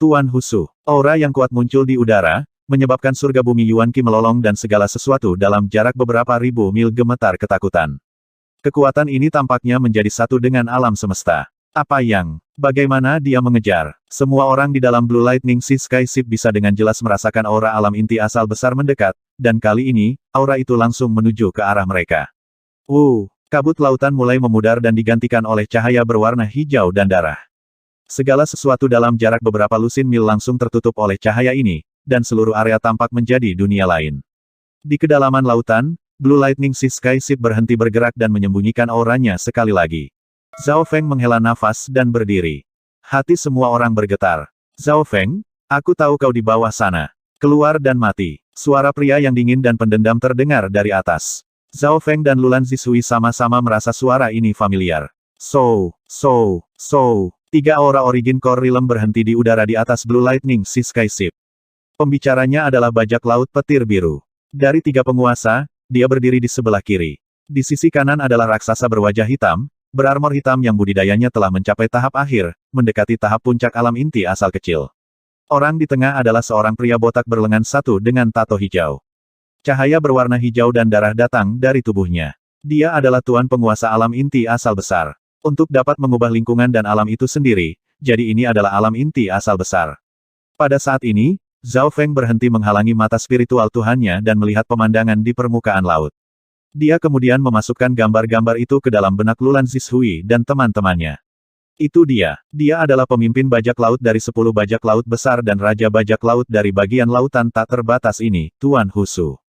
Tuan Husu. Aura yang kuat muncul di udara, menyebabkan surga bumi Yuan Qi melolong dan segala sesuatu dalam jarak beberapa ribu mil gemetar ketakutan. Kekuatan ini tampaknya menjadi satu dengan alam semesta. Bagaimana dia mengejar? Semua orang di dalam Blue Lightning Sea Sky Ship bisa dengan jelas merasakan aura alam inti asal besar mendekat, dan kali ini, aura itu langsung menuju ke arah mereka. Kabut lautan mulai memudar dan digantikan oleh cahaya berwarna hijau dan darah. Segala sesuatu dalam jarak beberapa lusin mil langsung tertutup oleh cahaya ini, dan seluruh area tampak menjadi dunia lain. Di kedalaman lautan, Blue Lightning Sea Sky Ship berhenti bergerak dan menyembunyikan auranya sekali lagi. Zhao Feng menghela nafas dan berdiri. Hati semua orang bergetar. Zhao Feng, aku tahu kau di bawah sana. Keluar dan mati. Suara pria yang dingin dan pendendam terdengar dari atas. Zhao Feng dan Lulan Zishui sama-sama merasa suara ini familiar. Tiga aura Origin Core Realm berhenti di udara di atas Blue Lightning Sea Sky Ship. Pembicaranya adalah bajak laut petir biru. Dari tiga penguasa, dia berdiri di sebelah kiri. Di sisi kanan adalah raksasa berwajah hitam, berarmor hitam yang budidayanya telah mencapai tahap akhir, mendekati tahap puncak alam inti asal kecil. Orang di tengah adalah seorang pria botak berlengan satu dengan tato hijau. Cahaya berwarna hijau dan darah datang dari tubuhnya. Dia adalah tuan penguasa alam inti asal besar. Untuk dapat mengubah lingkungan dan alam itu sendiri, jadi ini adalah alam inti asal besar. Pada saat ini, Zhao Feng berhenti menghalangi mata spiritual Tuhannya dan melihat pemandangan di permukaan laut. Dia kemudian memasukkan gambar-gambar itu ke dalam benak Lulan Zishui dan teman-temannya. Itu dia. Dia adalah pemimpin bajak laut dari 10 bajak laut besar dan raja bajak laut dari bagian lautan tak terbatas ini, Tuan Husu.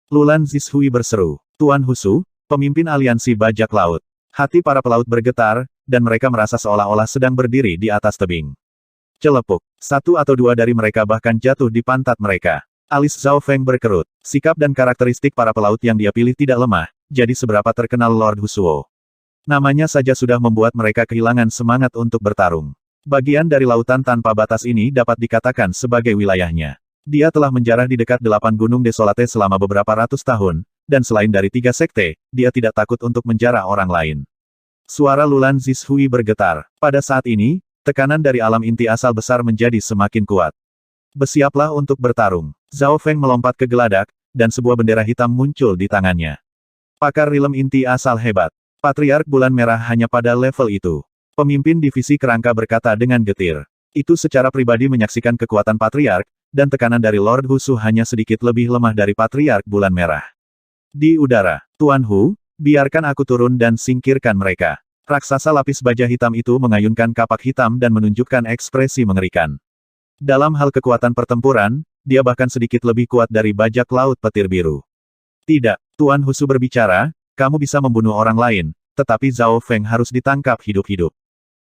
Lulan Zishui berseru. Tuan Husu, pemimpin aliansi bajak laut. Hati para pelaut bergetar, dan mereka merasa seolah-olah sedang berdiri di atas tebing. Celepuk. Satu atau dua dari mereka bahkan jatuh di pantat mereka. Alis Zhao Feng berkerut. Sikap dan karakteristik para pelaut yang dia pilih tidak lemah, jadi seberapa terkenal Lord Husuo. Namanya saja sudah membuat mereka kehilangan semangat untuk bertarung. Bagian dari lautan tanpa batas ini dapat dikatakan sebagai wilayahnya. Dia telah menjarah di dekat 8 gunung desolate selama beberapa ratus tahun, dan selain dari 3 sekte, dia tidak takut untuk menjarah orang lain. Suara Lulan Zishui bergetar. Pada saat ini, tekanan dari alam inti asal besar menjadi semakin kuat. Bersiaplah untuk bertarung. Zhao Feng melompat ke geladak, dan sebuah bendera hitam muncul di tangannya. Pakar rilem inti asal hebat. Patriark Bulan Merah hanya pada level itu. Pemimpin divisi kerangka berkata dengan getir. Itu secara pribadi menyaksikan kekuatan Patriark, dan tekanan dari Lord Husu hanya sedikit lebih lemah dari Patriark Bulan Merah. Di udara, Tuan Hu, biarkan aku turun dan singkirkan mereka. Raksasa lapis baja hitam itu mengayunkan kapak hitam dan menunjukkan ekspresi mengerikan. Dalam hal kekuatan pertempuran, dia bahkan sedikit lebih kuat dari bajak laut petir biru. Tidak, Tuan Husu berbicara, kamu bisa membunuh orang lain, tetapi Zhao Feng harus ditangkap hidup-hidup.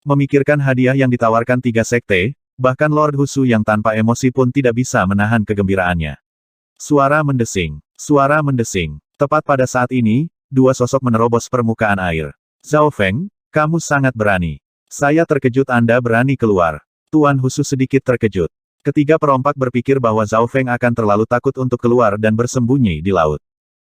Memikirkan hadiah yang ditawarkan 3 sekte, bahkan Lord Husu yang tanpa emosi pun tidak bisa menahan kegembiraannya. Suara mendesing. Tepat pada saat ini, 2 sosok menerobos permukaan air. Zhao Feng, kamu sangat berani. Saya terkejut Anda berani keluar. Tuan Husu sedikit terkejut. Ketiga perompak berpikir bahwa Zhao Feng akan terlalu takut untuk keluar dan bersembunyi di laut.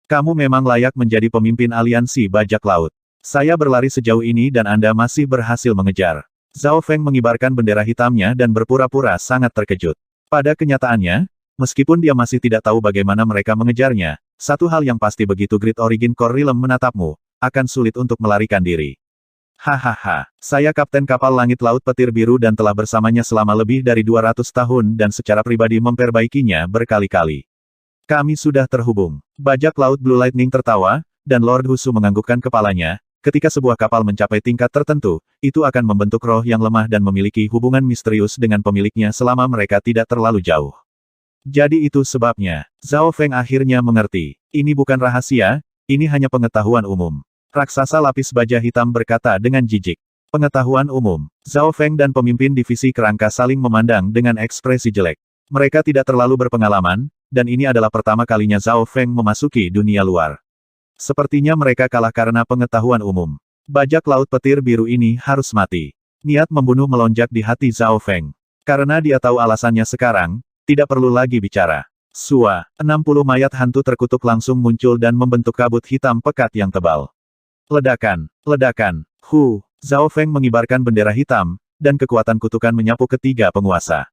Kamu memang layak menjadi pemimpin aliansi bajak laut. Saya berlari sejauh ini dan Anda masih berhasil mengejar. Zhao Feng mengibarkan bendera hitamnya dan berpura-pura sangat terkejut. Pada kenyataannya, meskipun dia masih tidak tahu bagaimana mereka mengejarnya, satu hal yang pasti begitu Great Origin Core Realm menatapmu, akan sulit untuk melarikan diri. Hahaha, saya Kapten Kapal Langit Laut Petir Biru dan telah bersamanya selama lebih dari 200 tahun dan secara pribadi memperbaikinya berkali-kali. Kami sudah terhubung. Bajak laut Blue Lightning tertawa, dan Lord Husu menganggukkan kepalanya. Ketika sebuah kapal mencapai tingkat tertentu, itu akan membentuk roh yang lemah dan memiliki hubungan misterius dengan pemiliknya selama mereka tidak terlalu jauh. Jadi itu sebabnya, Zhao Feng akhirnya mengerti. Ini bukan rahasia, ini hanya pengetahuan umum. Raksasa lapis baja hitam berkata dengan jijik. Pengetahuan umum. Zhao Feng dan pemimpin divisi kerangka saling memandang dengan ekspresi jelek. Mereka tidak terlalu berpengalaman, dan ini adalah pertama kalinya Zhao Feng memasuki dunia luar. Sepertinya mereka kalah karena pengetahuan umum. Bajak laut petir biru ini harus mati. Niat membunuh melonjak di hati Zhao Feng. Karena dia tahu alasannya sekarang, tidak perlu lagi bicara. 60 mayat hantu terkutuk langsung muncul dan membentuk kabut hitam pekat yang tebal. Ledakan. Zhao Feng mengibarkan bendera hitam, dan kekuatan kutukan menyapu ketiga penguasa.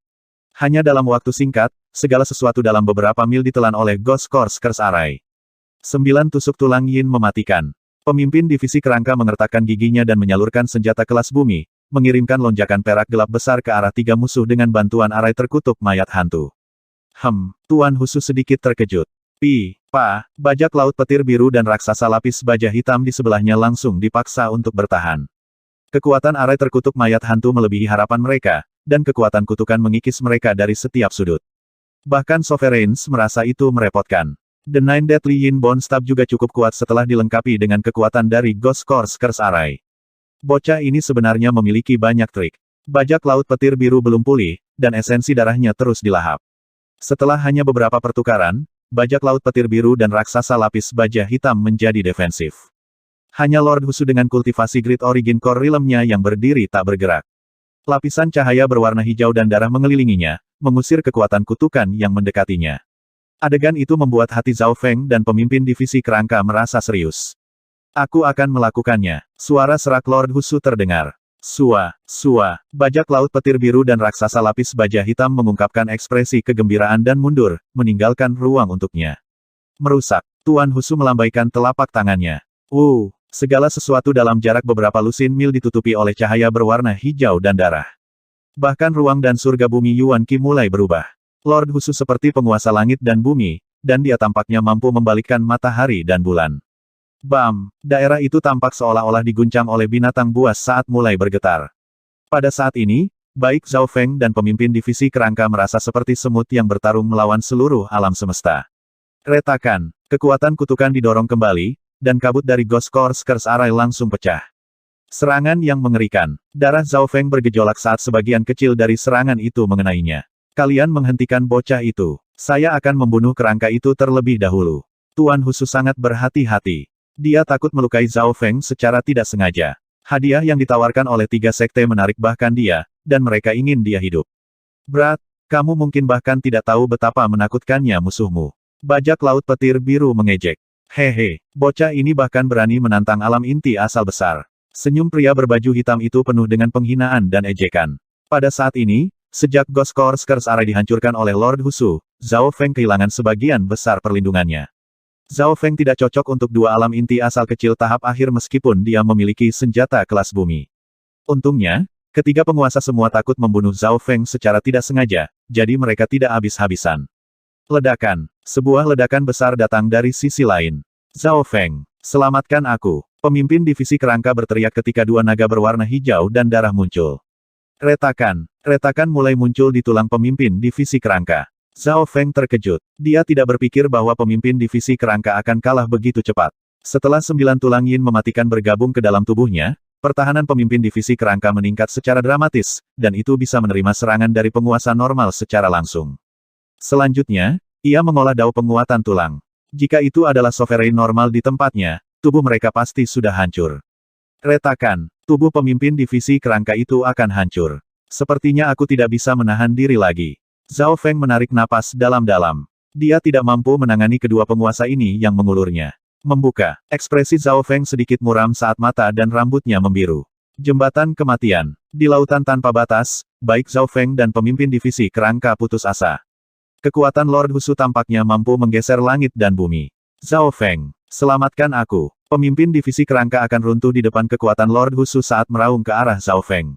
Hanya dalam waktu singkat, segala sesuatu dalam beberapa mil ditelan oleh Ghost Course Curse Array. 9 tusuk tulang yin mematikan. Pemimpin divisi kerangka mengertakkan giginya dan menyalurkan senjata kelas bumi, mengirimkan lonjakan perak gelap besar ke arah 3 musuh dengan bantuan arai terkutuk mayat hantu. Tuan Husu sedikit terkejut. Bajak laut petir biru dan raksasa lapis baja hitam di sebelahnya langsung dipaksa untuk bertahan. Kekuatan arai terkutuk mayat hantu melebihi harapan mereka, dan kekuatan kutukan mengikis mereka dari setiap sudut. Bahkan Sovereigns merasa itu merepotkan. The Nine Deadly Yin Bone Stab juga cukup kuat setelah dilengkapi dengan kekuatan dari Ghost Course Curse Array. Bocah ini sebenarnya memiliki banyak trik. Bajak laut petir biru belum pulih, dan esensi darahnya terus dilahap. Setelah hanya beberapa pertukaran, bajak laut petir biru dan raksasa lapis baja hitam menjadi defensif. Hanya Lord Husu dengan kultivasi Great Origin Core Realm-nya yang berdiri tak bergerak. Lapisan cahaya berwarna hijau dan darah mengelilinginya, mengusir kekuatan kutukan yang mendekatinya. Adegan itu membuat hati Zhao Feng dan pemimpin divisi kerangka merasa serius. Aku akan melakukannya. Suara serak Lord Husu terdengar. Bajak laut petir biru dan raksasa lapis baja hitam mengungkapkan ekspresi kegembiraan dan mundur, meninggalkan ruang untuknya. Merusak. Tuan Husu melambaikan telapak tangannya. Segala sesuatu dalam jarak beberapa lusin mil ditutupi oleh cahaya berwarna hijau dan darah. Bahkan ruang dan surga bumi Yuan Qi mulai berubah. Lord Husu seperti penguasa langit dan bumi, dan dia tampaknya mampu membalikkan matahari dan bulan. Daerah itu tampak seolah-olah diguncang oleh binatang buas saat mulai bergetar. Pada saat ini, baik Zhao Feng dan pemimpin divisi kerangka merasa seperti semut yang bertarung melawan seluruh alam semesta. Retakan, kekuatan kutukan didorong kembali, dan kabut dari Ghost Course Curse Array langsung pecah. Serangan yang mengerikan. Darah Zhao Feng bergejolak saat sebagian kecil dari serangan itu mengenainya. Kalian menghentikan bocah itu. Saya akan membunuh kerangka itu terlebih dahulu. Tuan Husu sangat berhati-hati. Dia takut melukai Zhao Feng secara tidak sengaja. Hadiah yang ditawarkan oleh 3 sekte menarik bahkan dia, dan mereka ingin dia hidup. Brat, kamu mungkin bahkan tidak tahu betapa menakutkannya musuhmu. Bajak laut petir biru mengejek. Hehe, bocah ini bahkan berani menantang alam inti asal besar. Senyum pria berbaju hitam itu penuh dengan penghinaan dan ejekan. Pada saat ini, sejak Ghost Course Curse Array dihancurkan oleh Lord Husu, Zhao Feng kehilangan sebagian besar perlindungannya. Zhao Feng tidak cocok untuk 2 alam inti asal kecil tahap akhir meskipun dia memiliki senjata kelas bumi. Untungnya, ketiga penguasa semua takut membunuh Zhao Feng secara tidak sengaja, jadi mereka tidak habis-habisan. Ledakan. Sebuah ledakan besar datang dari sisi lain. Zhao Feng, selamatkan aku. Pemimpin divisi kerangka berteriak ketika 2 naga berwarna hijau dan darah muncul. Retakan. Retakan mulai muncul di tulang pemimpin divisi kerangka. Zhao Feng terkejut. Dia tidak berpikir bahwa pemimpin divisi kerangka akan kalah begitu cepat. Setelah 9 tulang yin mematikan bergabung ke dalam tubuhnya, pertahanan pemimpin divisi kerangka meningkat secara dramatis, dan itu bisa menerima serangan dari penguasa normal secara langsung. Selanjutnya, ia mengolah dao penguatan tulang. Jika itu adalah sovereign normal di tempatnya, tubuh mereka pasti sudah hancur. Retakan. Tubuh pemimpin divisi kerangka itu akan hancur. Sepertinya aku tidak bisa menahan diri lagi. Zhao Feng menarik napas dalam-dalam. Dia tidak mampu menangani kedua penguasa ini yang mengulurnya. Membuka. Ekspresi Zhao Feng sedikit muram saat mata dan rambutnya membiru. Jembatan kematian. Di lautan tanpa batas, baik Zhao Feng dan pemimpin divisi kerangka putus asa. Kekuatan Lord Husu tampaknya mampu menggeser langit dan bumi. Zhao Feng, selamatkan aku. Pemimpin divisi kerangka akan runtuh di depan kekuatan Lord Husu saat meraung ke arah Zhao Feng.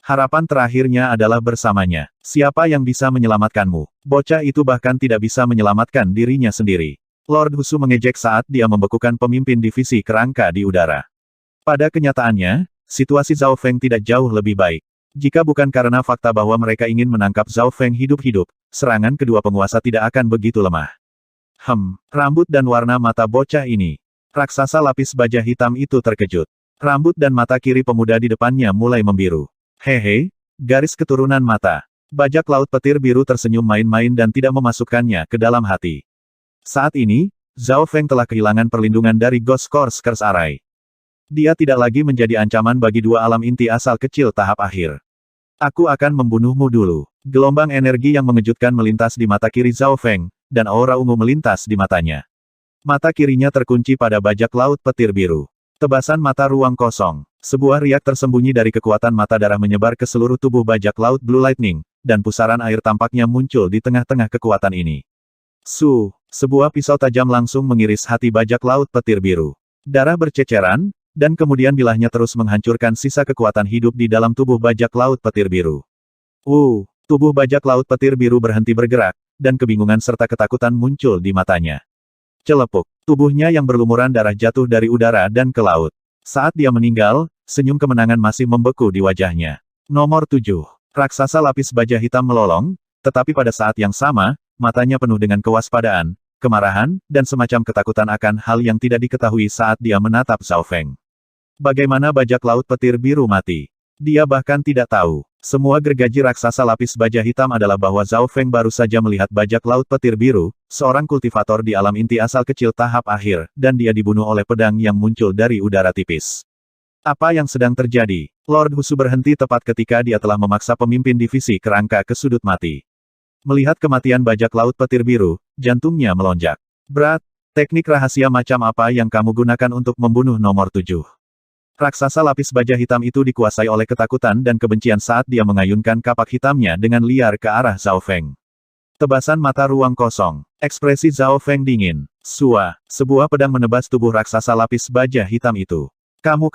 Harapan terakhirnya adalah bersamanya. Siapa yang bisa menyelamatkanmu? Bocah itu bahkan tidak bisa menyelamatkan dirinya sendiri. Lord Husu mengejek saat dia membekukan pemimpin divisi kerangka di udara. Pada kenyataannya, situasi Zhao Feng tidak jauh lebih baik. Jika bukan karena fakta bahwa mereka ingin menangkap Zhao Feng hidup-hidup, serangan kedua penguasa tidak akan begitu lemah. Rambut dan warna mata bocah ini. Raksasa lapis baja hitam itu terkejut. Rambut dan mata kiri pemuda di depannya mulai membiru. Hehe, garis keturunan mata. Bajak laut petir biru tersenyum main-main dan tidak memasukkannya ke dalam hati. Saat ini, Zhao Feng telah kehilangan perlindungan dari Ghost Course Curse Array. Dia tidak lagi menjadi ancaman bagi 2 alam inti asal kecil tahap akhir. Aku akan membunuhmu dulu. Gelombang energi yang mengejutkan melintas di mata kiri Zhao Feng, dan aura ungu melintas di matanya. Mata kirinya terkunci pada bajak laut petir biru. Tebasan mata ruang kosong. Sebuah riak tersembunyi dari kekuatan mata darah menyebar ke seluruh tubuh bajak laut Blue Lightning, dan pusaran air tampaknya muncul di tengah-tengah kekuatan ini. Sebuah pisau tajam langsung mengiris hati bajak laut petir biru. Darah berceceran, dan kemudian bilahnya terus menghancurkan sisa kekuatan hidup di dalam tubuh bajak laut petir biru. Tubuh bajak laut petir biru berhenti bergerak, dan kebingungan serta ketakutan muncul di matanya. Celepuk, tubuhnya yang berlumuran darah jatuh dari udara dan ke laut. Saat dia meninggal, senyum kemenangan masih membeku di wajahnya. Nomor 7. Raksasa lapis baja hitam melolong, tetapi pada saat yang sama, matanya penuh dengan kewaspadaan, kemarahan, dan semacam ketakutan akan hal yang tidak diketahui saat dia menatap Zhao Feng. Bagaimana bajak laut petir biru mati? Dia bahkan tidak tahu. Semua gergaji raksasa lapis baja hitam adalah bahwa Zhao Feng baru saja melihat bajak laut petir biru, seorang kultivator di alam inti asal kecil tahap akhir, dan dia dibunuh oleh pedang yang muncul dari udara tipis. Apa yang sedang terjadi? Lord Husu berhenti tepat ketika dia telah memaksa pemimpin divisi kerangka ke sudut mati. Melihat kematian bajak laut petir biru, jantungnya melonjak. Berat, teknik rahasia macam apa yang kamu gunakan untuk membunuh nomor 7? Raksasa lapis baja hitam itu dikuasai oleh ketakutan dan kebencian saat dia mengayunkan kapak hitamnya dengan liar ke arah Zhao Feng. Tebasan mata ruang kosong. Ekspresi Zhao Feng dingin. Sebuah pedang menebas tubuh raksasa lapis baja hitam itu. Kamu.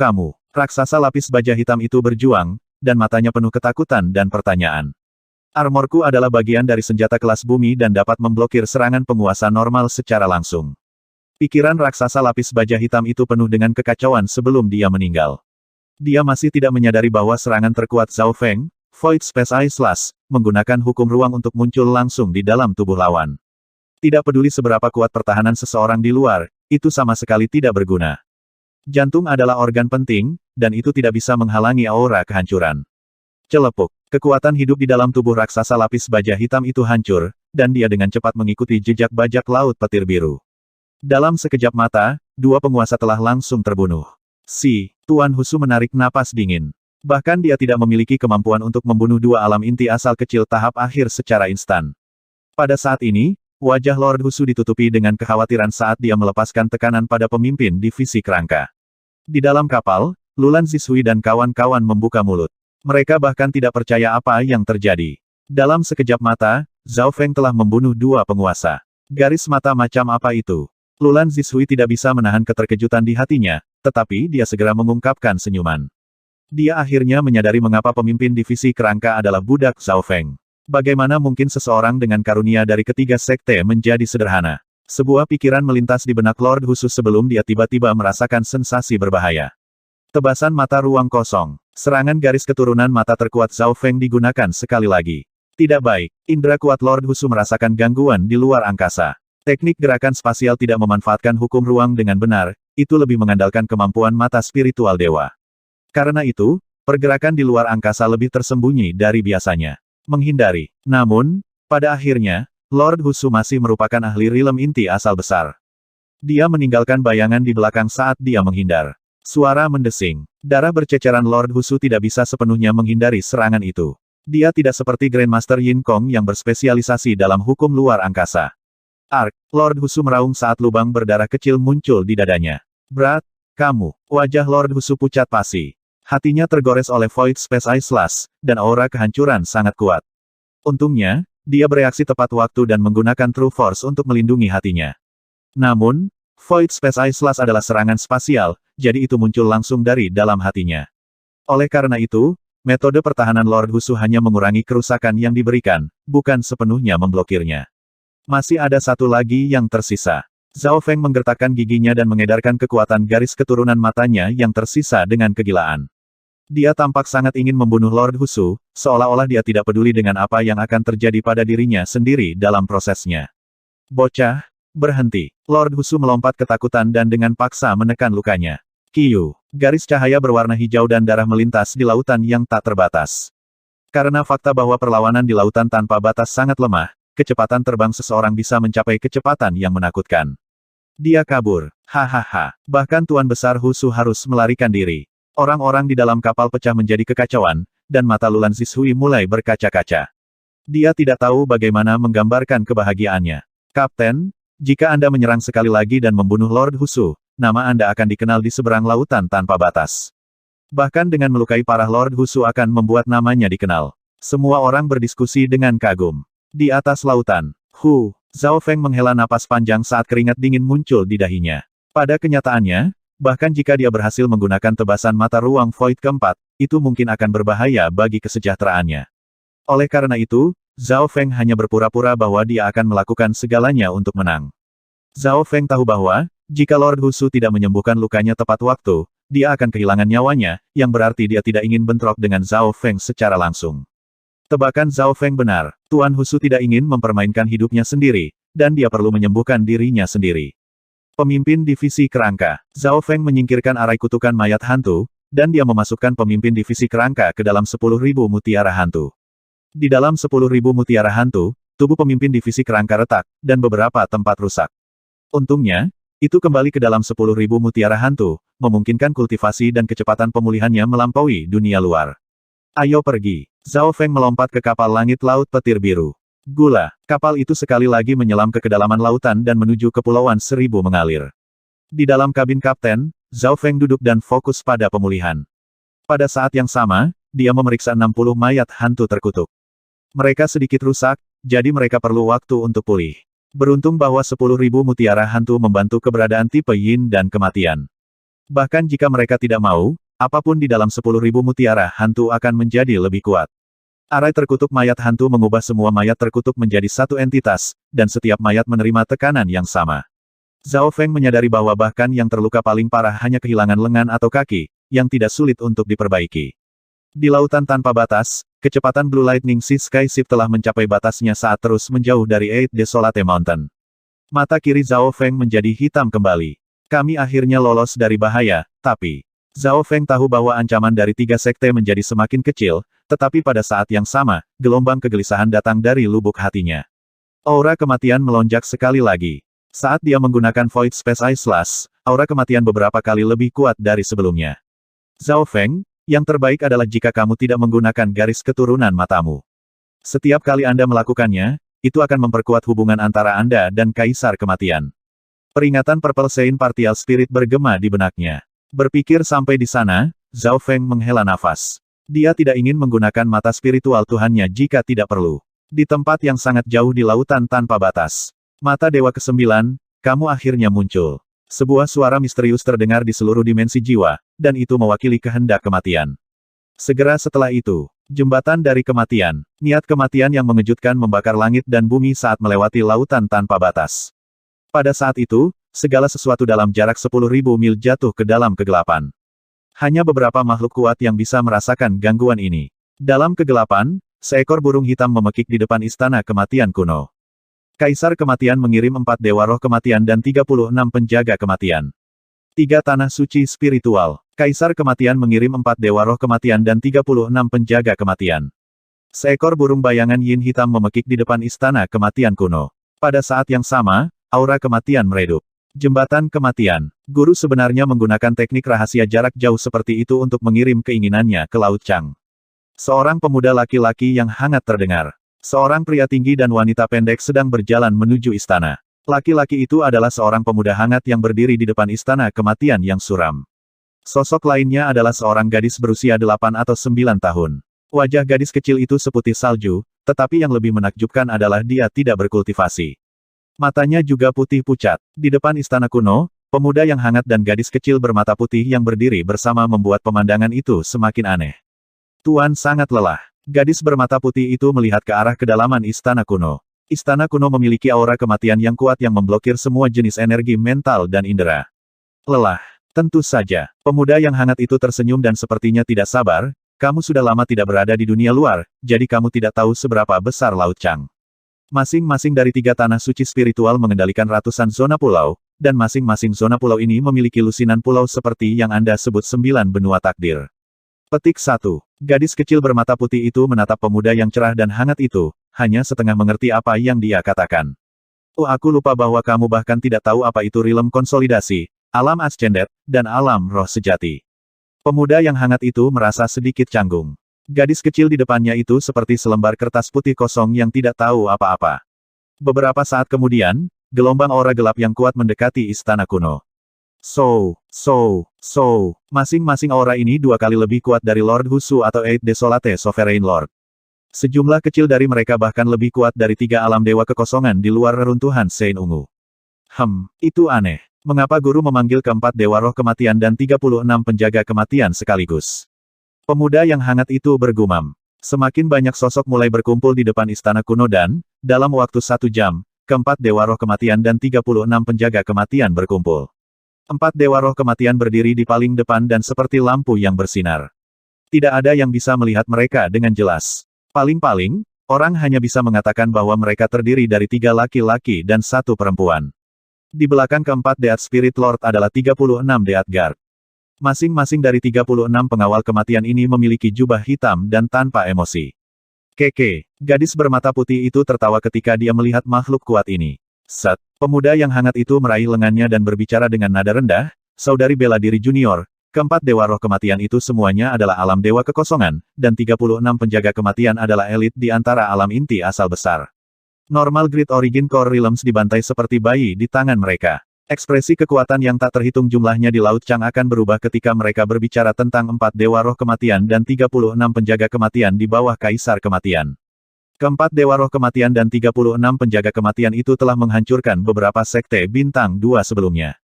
Raksasa lapis baja hitam itu berjuang, dan matanya penuh ketakutan dan pertanyaan. Armorku adalah bagian dari senjata kelas bumi dan dapat memblokir serangan penguasa normal secara langsung. Pikiran raksasa lapis baja hitam itu penuh dengan kekacauan sebelum dia meninggal. Dia masih tidak menyadari bahwa serangan terkuat Zhao Feng, Void Space Eye Slash, menggunakan hukum ruang untuk muncul langsung di dalam tubuh lawan. Tidak peduli seberapa kuat pertahanan seseorang di luar, itu sama sekali tidak berguna. Jantung adalah organ penting, dan itu tidak bisa menghalangi aura kehancuran. Celepuk, kekuatan hidup di dalam tubuh raksasa lapis baja hitam itu hancur, dan dia dengan cepat mengikuti jejak bajak laut petir biru. Dalam sekejap mata, dua penguasa telah langsung terbunuh. Tuan Husu menarik napas dingin. Bahkan dia tidak memiliki kemampuan untuk membunuh dua alam inti asal kecil tahap akhir secara instan. Pada saat ini, wajah Lord Husu ditutupi dengan kekhawatiran saat dia melepaskan tekanan pada pemimpin divisi kerangka. Di dalam kapal, Lulan Zishui dan kawan-kawan membuka mulut. Mereka bahkan tidak percaya apa yang terjadi. Dalam sekejap mata, Zhao Feng telah membunuh dua penguasa. Garis mata macam apa itu? Lulan Zishui tidak bisa menahan keterkejutan di hatinya, tetapi dia segera mengungkapkan senyuman. Dia akhirnya menyadari mengapa pemimpin divisi kerangka adalah budak Zhao Feng. Bagaimana mungkin seseorang dengan karunia dari ketiga sekte menjadi sederhana? Sebuah pikiran melintas di benak Lord Husu sebelum dia tiba-tiba merasakan sensasi berbahaya. Tebasan mata ruang kosong. Serangan garis keturunan mata terkuat Zhao Feng digunakan sekali lagi. Tidak baik, indera kuat Lord Husu merasakan gangguan di luar angkasa. Teknik gerakan spasial tidak memanfaatkan hukum ruang dengan benar, itu lebih mengandalkan kemampuan mata spiritual dewa. Karena itu, pergerakan di luar angkasa lebih tersembunyi dari biasanya. Menghindari. Namun, pada akhirnya, Lord Husu masih merupakan ahli rilem inti asal besar. Dia meninggalkan bayangan di belakang saat dia menghindar. Suara mendesing. Darah berceceran Lord Husu tidak bisa sepenuhnya menghindari serangan itu. Dia tidak seperti Grandmaster Yin Kong yang berspesialisasi dalam hukum luar angkasa. Lord Husu meraung saat lubang berdarah kecil muncul di dadanya. Berat, kamu. Wajah Lord Husu pucat pasi. Hatinya tergores oleh Void Space Eye Slash, dan aura kehancuran sangat kuat. Untungnya, dia bereaksi tepat waktu dan menggunakan True Force untuk melindungi hatinya. Namun, Void Space Eye Slash adalah serangan spasial, jadi itu muncul langsung dari dalam hatinya. Oleh karena itu, metode pertahanan Lord Husu hanya mengurangi kerusakan yang diberikan, bukan sepenuhnya memblokirnya. Masih ada satu lagi yang tersisa. Zhao Feng menggertakkan giginya dan mengedarkan kekuatan garis keturunan matanya yang tersisa dengan kegilaan. Dia tampak sangat ingin membunuh Lord Husu, seolah-olah dia tidak peduli dengan apa yang akan terjadi pada dirinya sendiri dalam prosesnya. Bocah, berhenti. Lord Husu melompat ketakutan dan dengan paksa menekan lukanya. Kiyu, garis cahaya berwarna hijau dan darah melintas di lautan yang tak terbatas. Karena fakta bahwa perlawanan di lautan tanpa batas sangat lemah, kecepatan terbang seseorang bisa mencapai kecepatan yang menakutkan. Dia kabur. Hahaha. Bahkan Tuan Besar Husu harus melarikan diri. Orang-orang di dalam kapal pecah menjadi kekacauan, dan mata Lulan Zishui mulai berkaca-kaca. Dia tidak tahu bagaimana menggambarkan kebahagiaannya. Kapten, jika Anda menyerang sekali lagi dan membunuh Lord Husu, nama Anda akan dikenal di seberang lautan tanpa batas. Bahkan dengan melukai parah Lord Husu akan membuat namanya dikenal. Semua orang berdiskusi dengan kagum. Di atas lautan, Zhao Feng menghela napas panjang saat keringat dingin muncul di dahinya. Pada kenyataannya, bahkan jika dia berhasil menggunakan tebasan mata ruang Void keempat, itu mungkin akan berbahaya bagi kesejahteraannya. Oleh karena itu, Zhao Feng hanya berpura-pura bahwa dia akan melakukan segalanya untuk menang. Zhao Feng tahu bahwa, jika Lord Husu tidak menyembuhkan lukanya tepat waktu, dia akan kehilangan nyawanya, yang berarti dia tidak ingin bentrok dengan Zhao Feng secara langsung. Tebakan Zhao Feng benar, Tuan Husu tidak ingin mempermainkan hidupnya sendiri, dan dia perlu menyembuhkan dirinya sendiri. Pemimpin Divisi Kerangka, Zhao Feng menyingkirkan arai kutukan mayat hantu, dan dia memasukkan pemimpin Divisi Kerangka ke dalam 10.000 mutiara hantu. Di dalam 10.000 mutiara hantu, tubuh pemimpin Divisi Kerangka retak, dan beberapa tempat rusak. Untungnya, itu kembali ke dalam 10.000 mutiara hantu, memungkinkan kultivasi dan kecepatan pemulihannya melampaui dunia luar. Ayo pergi. Zhao Feng melompat ke kapal langit laut petir biru. Gula, kapal itu sekali lagi menyelam ke kedalaman lautan dan menuju kepulauan seribu mengalir. Di dalam kabin kapten, Zhao Feng duduk dan fokus pada pemulihan. Pada saat yang sama, dia memeriksa 60 mayat hantu terkutuk. Mereka sedikit rusak, jadi mereka perlu waktu untuk pulih. Beruntung bahwa 10.000 mutiara hantu membantu keberadaan tipe Yin dan kematian. Bahkan jika mereka tidak mau, apapun di dalam 10.000 mutiara hantu akan menjadi lebih kuat. Arai terkutuk mayat hantu mengubah semua mayat terkutuk menjadi satu entitas, dan setiap mayat menerima tekanan yang sama. Zhao Feng menyadari bahwa bahkan yang terluka paling parah hanya kehilangan lengan atau kaki, yang tidak sulit untuk diperbaiki. Di lautan tanpa batas, kecepatan Blue Lightning Sea Sky Ship telah mencapai batasnya saat terus menjauh dari Eight Desolate Mountain. Mata kiri Zhao Feng menjadi hitam kembali. Kami akhirnya lolos dari bahaya, tapi Zhao Feng tahu bahwa ancaman dari tiga sekte menjadi semakin kecil, tetapi pada saat yang sama, gelombang kegelisahan datang dari lubuk hatinya. Aura kematian melonjak sekali lagi. Saat dia menggunakan Void Space Ice Slash, aura kematian beberapa kali lebih kuat dari sebelumnya. Zhao Feng, yang terbaik adalah jika kamu tidak menggunakan garis keturunan matamu. Setiap kali Anda melakukannya, itu akan memperkuat hubungan antara Anda dan Kaisar Kematian. Peringatan Purple Saint Partial Spirit bergema di benaknya. Berpikir sampai di sana, Zhao Feng menghela nafas. Dia tidak ingin menggunakan mata spiritual Tuhannya jika tidak perlu. Di tempat yang sangat jauh di lautan tanpa batas. Mata Dewa ke-9, kamu akhirnya muncul. Sebuah suara misterius terdengar di seluruh dimensi jiwa, dan itu mewakili kehendak kematian. Segera setelah itu, jembatan dari kematian, niat kematian yang mengejutkan membakar langit dan bumi saat melewati lautan tanpa batas. Pada saat itu, segala sesuatu dalam jarak 10.000 mil jatuh ke dalam kegelapan. Hanya beberapa makhluk kuat yang bisa merasakan gangguan ini. Dalam kegelapan, seekor burung hitam memekik di depan istana kematian kuno. Kaisar Kematian mengirim 4 dewa roh kematian dan 36 penjaga kematian. 3 tanah suci spiritual. Kaisar Kematian mengirim 4 dewa roh kematian dan 36 penjaga kematian. Seekor burung bayangan yin hitam memekik di depan istana kematian kuno. Pada saat yang sama, aura kematian meredup. Jembatan kematian. Guru sebenarnya menggunakan teknik rahasia jarak jauh seperti itu untuk mengirim keinginannya ke Laut Chang. Seorang pemuda laki-laki yang hangat terdengar. Seorang pria tinggi dan wanita pendek sedang berjalan menuju istana. Laki-laki itu adalah seorang pemuda hangat yang berdiri di depan istana kematian yang suram. Sosok lainnya adalah seorang gadis berusia 8 atau 9 tahun. Wajah gadis kecil itu seputih salju, tetapi yang lebih menakjubkan adalah dia tidak berkultivasi. Matanya juga putih pucat. Di depan istana kuno, pemuda yang hangat dan gadis kecil bermata putih yang berdiri bersama membuat pemandangan itu semakin aneh. Tuan sangat lelah. Gadis bermata putih itu melihat ke arah kedalaman istana kuno. Istana kuno memiliki aura kematian yang kuat yang memblokir semua jenis energi mental dan indera. Lelah. Tentu saja. Pemuda yang hangat itu tersenyum dan sepertinya tidak sabar. Kamu sudah lama tidak berada di dunia luar, jadi kamu tidak tahu seberapa besar Laut Chang. Masing-masing dari 3 tanah suci spiritual mengendalikan ratusan zona pulau, dan masing-masing zona pulau ini memiliki lusinan pulau seperti yang Anda sebut 9 benua takdir. Petik 1. Gadis kecil bermata putih itu menatap pemuda yang cerah dan hangat itu, hanya setengah mengerti apa yang dia katakan. Oh, aku lupa bahwa kamu bahkan tidak tahu apa itu rilem konsolidasi, alam ascendet, dan alam roh sejati. Pemuda yang hangat itu merasa sedikit canggung. Gadis kecil di depannya itu seperti selembar kertas putih kosong yang tidak tahu apa-apa. Beberapa saat kemudian, gelombang aura gelap yang kuat mendekati istana kuno. Masing-masing aura ini 2 kali lebih kuat dari Lord Husu atau Eight Desolate Sovereign Lord. Sejumlah kecil dari mereka bahkan lebih kuat dari 3 alam dewa kekosongan di luar reruntuhan Sein Ungu. Itu aneh. Mengapa guru memanggil keempat dewa roh kematian dan 36 penjaga kematian sekaligus? Pemuda yang hangat itu bergumam. Semakin banyak sosok mulai berkumpul di depan istana kuno dan, dalam waktu 1 jam, keempat dewa roh kematian dan 36 penjaga kematian berkumpul. 4 dewa roh kematian berdiri di paling depan dan seperti lampu yang bersinar. Tidak ada yang bisa melihat mereka dengan jelas. Paling-paling, orang hanya bisa mengatakan bahwa mereka terdiri dari 3 laki-laki dan 1 perempuan. Di belakang keempat Death Spirit Lord adalah 36 Death Guard. Masing-masing dari 36 pengawal kematian ini memiliki jubah hitam dan tanpa emosi. Keke, gadis bermata putih itu tertawa ketika dia melihat makhluk kuat ini. Set, pemuda yang hangat itu meraih lengannya dan berbicara dengan nada rendah, saudari bela diri junior, keempat dewa roh kematian itu semuanya adalah alam dewa kekosongan, dan 36 penjaga kematian adalah elit di antara alam inti asal besar. Normal Great Origin Core Realms dibantai seperti bayi di tangan mereka. Ekspresi kekuatan yang tak terhitung jumlahnya di Laut Chang akan berubah ketika mereka berbicara tentang 4 dewa roh kematian dan 36 penjaga kematian di bawah Kaisar Kematian. Keempat dewa roh kematian dan 36 penjaga kematian itu telah menghancurkan beberapa sekte bintang 2 sebelumnya.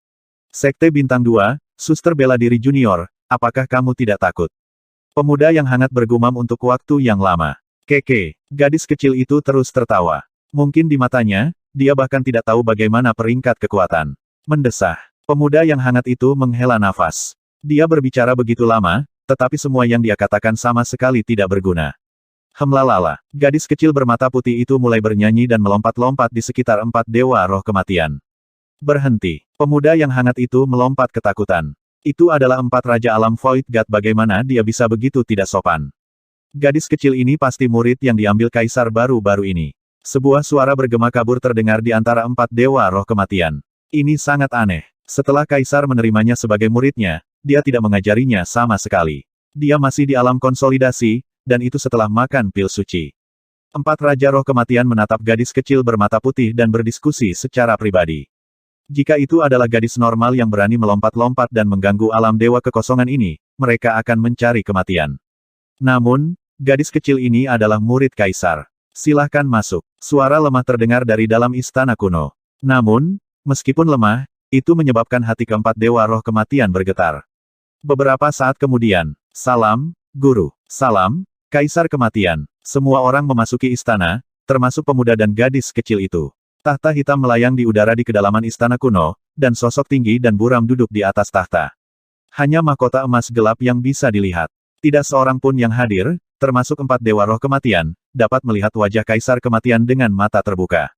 Sekte bintang 2, Suster Bela Diri Junior, apakah kamu tidak takut? Pemuda yang hangat bergumam untuk waktu yang lama. Keke, gadis kecil itu terus tertawa. Mungkin di matanya, dia bahkan tidak tahu bagaimana peringkat kekuatan. Mendesah. Pemuda yang hangat itu menghela nafas. Dia berbicara begitu lama, tetapi semua yang dia katakan sama sekali tidak berguna. Hemlalala. Gadis kecil bermata putih itu mulai bernyanyi dan melompat-lompat di sekitar 4 dewa roh kematian. Berhenti. Pemuda yang hangat itu melompat ketakutan. Itu adalah 4 raja alam Void God, bagaimana dia bisa begitu tidak sopan. Gadis kecil ini pasti murid yang diambil kaisar baru-baru ini. Sebuah suara bergema kabur terdengar di antara 4 dewa roh kematian. Ini sangat aneh. Setelah Kaisar menerimanya sebagai muridnya, dia tidak mengajarinya sama sekali. Dia masih di alam konsolidasi, dan itu setelah makan pil suci. 4 Raja Roh Kematian menatap gadis kecil bermata putih dan berdiskusi secara pribadi. Jika itu adalah gadis normal yang berani melompat-lompat dan mengganggu alam dewa kekosongan ini, mereka akan mencari kematian. Namun, gadis kecil ini adalah murid Kaisar. Silahkan masuk. Suara lemah terdengar dari dalam istana kuno. Namun, meskipun lemah, itu menyebabkan hati keempat dewa roh kematian bergetar. Beberapa saat kemudian, salam, guru, salam, Kaisar Kematian. Semua orang memasuki istana, termasuk pemuda dan gadis kecil itu. Tahta hitam melayang di udara di kedalaman istana kuno, dan sosok tinggi dan buram duduk di atas tahta. Hanya mahkota emas gelap yang bisa dilihat. Tidak seorang pun yang hadir, termasuk 4 dewa roh kematian, dapat melihat wajah Kaisar Kematian dengan mata terbuka.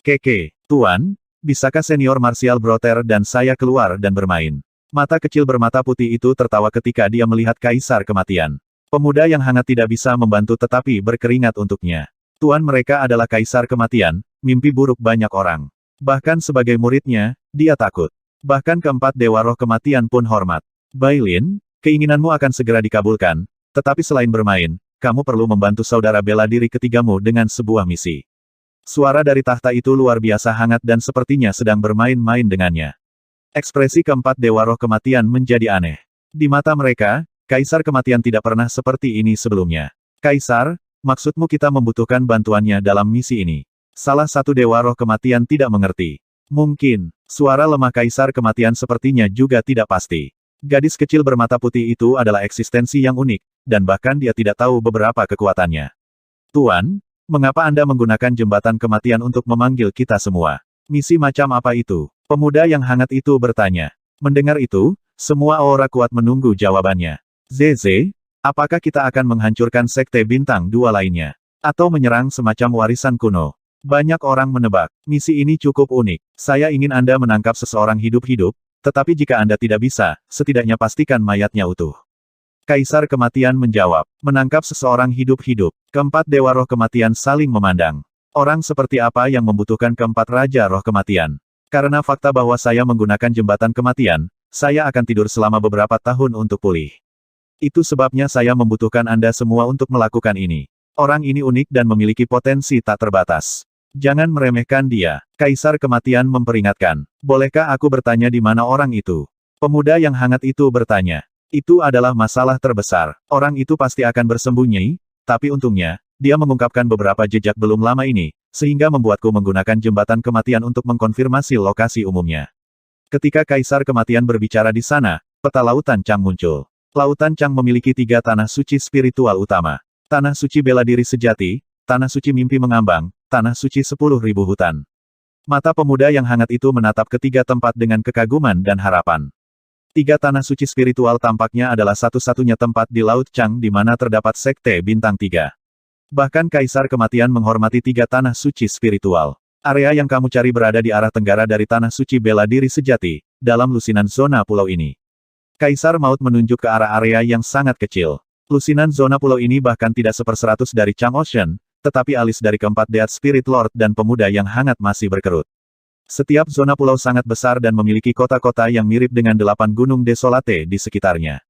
Keke, Tuan, bisakah senior martial brother dan saya keluar dan bermain? Mata kecil bermata putih itu tertawa ketika dia melihat Kaisar Kematian. Pemuda yang hangat tidak bisa membantu tetapi berkeringat untuknya. Tuan mereka adalah Kaisar Kematian, mimpi buruk banyak orang. Bahkan sebagai muridnya, dia takut. Bahkan keempat dewa roh kematian pun hormat. Bailin, keinginanmu akan segera dikabulkan, tetapi selain bermain, kamu perlu membantu saudara bela diri ketigamu dengan sebuah misi. Suara dari tahta itu luar biasa hangat dan sepertinya sedang bermain-main dengannya. Ekspresi keempat dewa roh kematian menjadi aneh. Di mata mereka, Kaisar Kematian tidak pernah seperti ini sebelumnya. Kaisar, maksudmu kita membutuhkan bantuannya dalam misi ini? Salah satu dewa roh kematian tidak mengerti. Mungkin, suara lemah Kaisar Kematian sepertinya juga tidak pasti. Gadis kecil bermata putih itu adalah eksistensi yang unik, dan bahkan dia tidak tahu beberapa kekuatannya. Tuan, mengapa Anda menggunakan jembatan kematian untuk memanggil kita semua? Misi macam apa itu? Pemuda yang hangat itu bertanya. Mendengar itu, semua aura kuat menunggu jawabannya. Zeze, apakah kita akan menghancurkan sekte bintang 2 lainnya? Atau menyerang semacam warisan kuno? Banyak orang menebak. Misi ini cukup unik. Saya ingin Anda menangkap seseorang hidup-hidup, tetapi jika Anda tidak bisa, setidaknya pastikan mayatnya utuh. Kaisar Kematian menjawab, menangkap seseorang hidup-hidup. Keempat dewa roh kematian saling memandang. Orang seperti apa yang membutuhkan keempat raja roh kematian? Karena fakta bahwa saya menggunakan jembatan kematian, saya akan tidur selama beberapa tahun untuk pulih. Itu sebabnya saya membutuhkan Anda semua untuk melakukan ini. Orang ini unik dan memiliki potensi tak terbatas. Jangan meremehkan dia. Kaisar Kematian memperingatkan. Bolehkah aku bertanya di mana orang itu? Pemuda yang hangat itu bertanya. Itu adalah masalah terbesar. Orang itu pasti akan bersembunyi, tapi untungnya, dia mengungkapkan beberapa jejak belum lama ini, sehingga membuatku menggunakan jembatan kematian untuk mengkonfirmasi lokasi umumnya. Ketika Kaisar Kematian berbicara di sana, peta Lautan Chang muncul. Lautan Chang memiliki 3 tanah suci spiritual utama. Tanah suci bela diri sejati, tanah suci mimpi mengambang, tanah suci 10.000 hutan. Mata pemuda yang hangat itu menatap ketiga tempat dengan kekaguman dan harapan. 3 tanah suci spiritual tampaknya adalah satu-satunya tempat di Laut Chang di mana terdapat sekte bintang 3. Bahkan Kaisar Kematian menghormati 3 tanah suci spiritual. Area yang kamu cari berada di arah tenggara dari tanah suci bela diri sejati, dalam lusinan zona pulau ini. Kaisar Maut menunjuk ke arah area yang sangat kecil. Lusinan zona pulau ini bahkan tidak 1/100 dari Chang Ocean, tetapi alis dari keempat Death Spirit Lord dan pemuda yang hangat masih berkerut. Setiap zona pulau sangat besar dan memiliki kota-kota yang mirip dengan 8 gunung desolate di sekitarnya.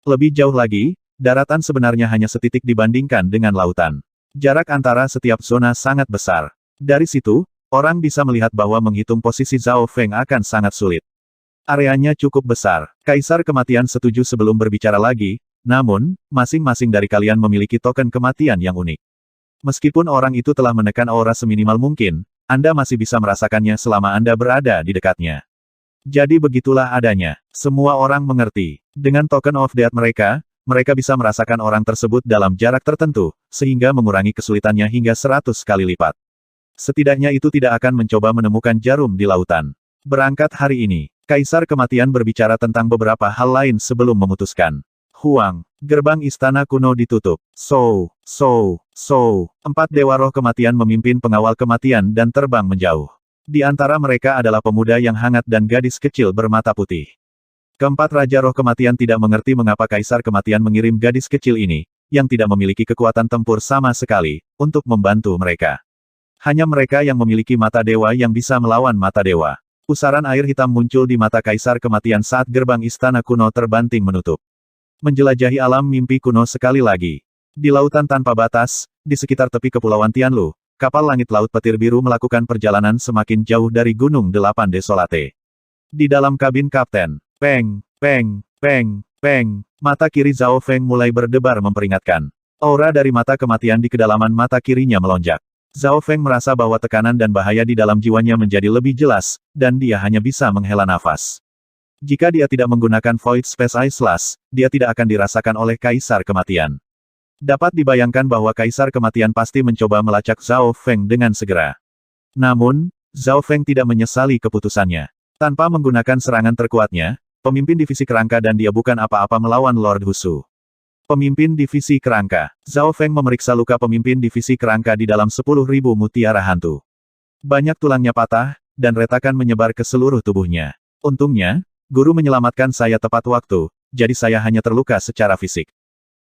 Lebih jauh lagi, daratan sebenarnya hanya setitik dibandingkan dengan lautan. Jarak antara setiap zona sangat besar. Dari situ, orang bisa melihat bahwa menghitung posisi Zhao Feng akan sangat sulit. Areanya cukup besar. Kaisar Kematian setuju sebelum berbicara lagi, namun, masing-masing dari kalian memiliki token kematian yang unik. Meskipun orang itu telah menekan aura seminimal mungkin, Anda masih bisa merasakannya selama Anda berada di dekatnya. Jadi begitulah adanya. Semua orang mengerti. Dengan token of death mereka bisa merasakan orang tersebut dalam jarak tertentu, sehingga mengurangi kesulitannya hingga 100 kali lipat. Setidaknya itu tidak akan mencoba menemukan jarum di lautan. Berangkat hari ini, Kaisar Kematian berbicara tentang beberapa hal lain sebelum memutuskan. Huang, gerbang istana kuno ditutup. 4 Dewa Roh Kematian memimpin pengawal kematian dan terbang menjauh. Di antara mereka adalah pemuda yang hangat dan gadis kecil bermata putih. Keempat Raja Roh Kematian tidak mengerti mengapa Kaisar Kematian mengirim gadis kecil ini, yang tidak memiliki kekuatan tempur sama sekali, untuk membantu mereka. Hanya mereka yang memiliki mata dewa yang bisa melawan mata dewa. Pusaran air hitam muncul di mata Kaisar Kematian saat gerbang istana kuno terbanting menutup. Menjelajahi alam mimpi kuno sekali lagi. Di lautan tanpa batas, di sekitar tepi Kepulauan Tianlu, kapal langit laut petir biru melakukan perjalanan semakin jauh dari Gunung 8 Desolate. Di dalam kabin kapten, peng, peng, peng, peng, mata kiri Zhao Feng mulai berdebar memperingatkan. Aura dari mata kematian di kedalaman mata kirinya melonjak. Zhao Feng merasa bahwa tekanan dan bahaya di dalam jiwanya menjadi lebih jelas, dan dia hanya bisa menghela nafas. Jika dia tidak menggunakan Void Space Eye Slash, dia tidak akan dirasakan oleh Kaisar Kematian. Dapat dibayangkan bahwa Kaisar Kematian pasti mencoba melacak Zhao Feng dengan segera. Namun, Zhao Feng tidak menyesali keputusannya. Tanpa menggunakan serangan terkuatnya, pemimpin divisi kerangka dan dia bukan apa-apa melawan Lord Husu. Pemimpin divisi kerangka, Zhao Feng memeriksa luka pemimpin divisi kerangka di dalam 10.000 mutiara hantu. Banyak tulangnya patah, dan retakan menyebar ke seluruh tubuhnya. Untungnya, guru menyelamatkan saya tepat waktu, jadi saya hanya terluka secara fisik.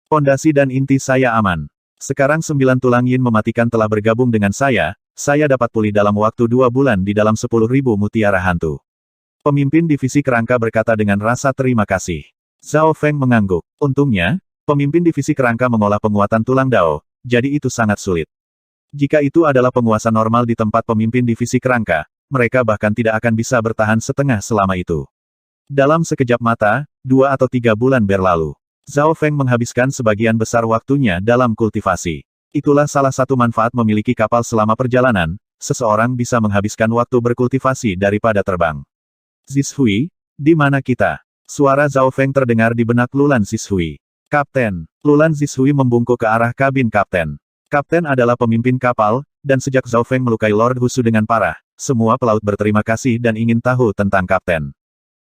Pondasi dan inti saya aman. Sekarang 9 tulang yin mematikan telah bergabung dengan saya dapat pulih dalam waktu 2 bulan di dalam 10.000 mutiara hantu. Pemimpin divisi kerangka berkata dengan rasa terima kasih. Zhao Feng mengangguk. Untungnya, pemimpin divisi kerangka mengolah penguatan tulang Dao, jadi itu sangat sulit. Jika itu adalah penguasa normal di tempat pemimpin divisi kerangka, mereka bahkan tidak akan bisa bertahan setengah selama itu. Dalam sekejap mata, 2 atau 3 bulan berlalu. Zhao Feng menghabiskan sebagian besar waktunya dalam kultivasi. Itulah salah satu manfaat memiliki kapal selama perjalanan, seseorang bisa menghabiskan waktu berkultivasi daripada terbang. Zishui, di mana kita? Suara Zhao Feng terdengar di benak Lulan Zishui. Kapten. Lulan Zishui membungkuk ke arah kabin kapten. Kapten adalah pemimpin kapal, dan sejak Zhao Feng melukai Lord Husu dengan parah, semua pelaut berterima kasih dan ingin tahu tentang kapten.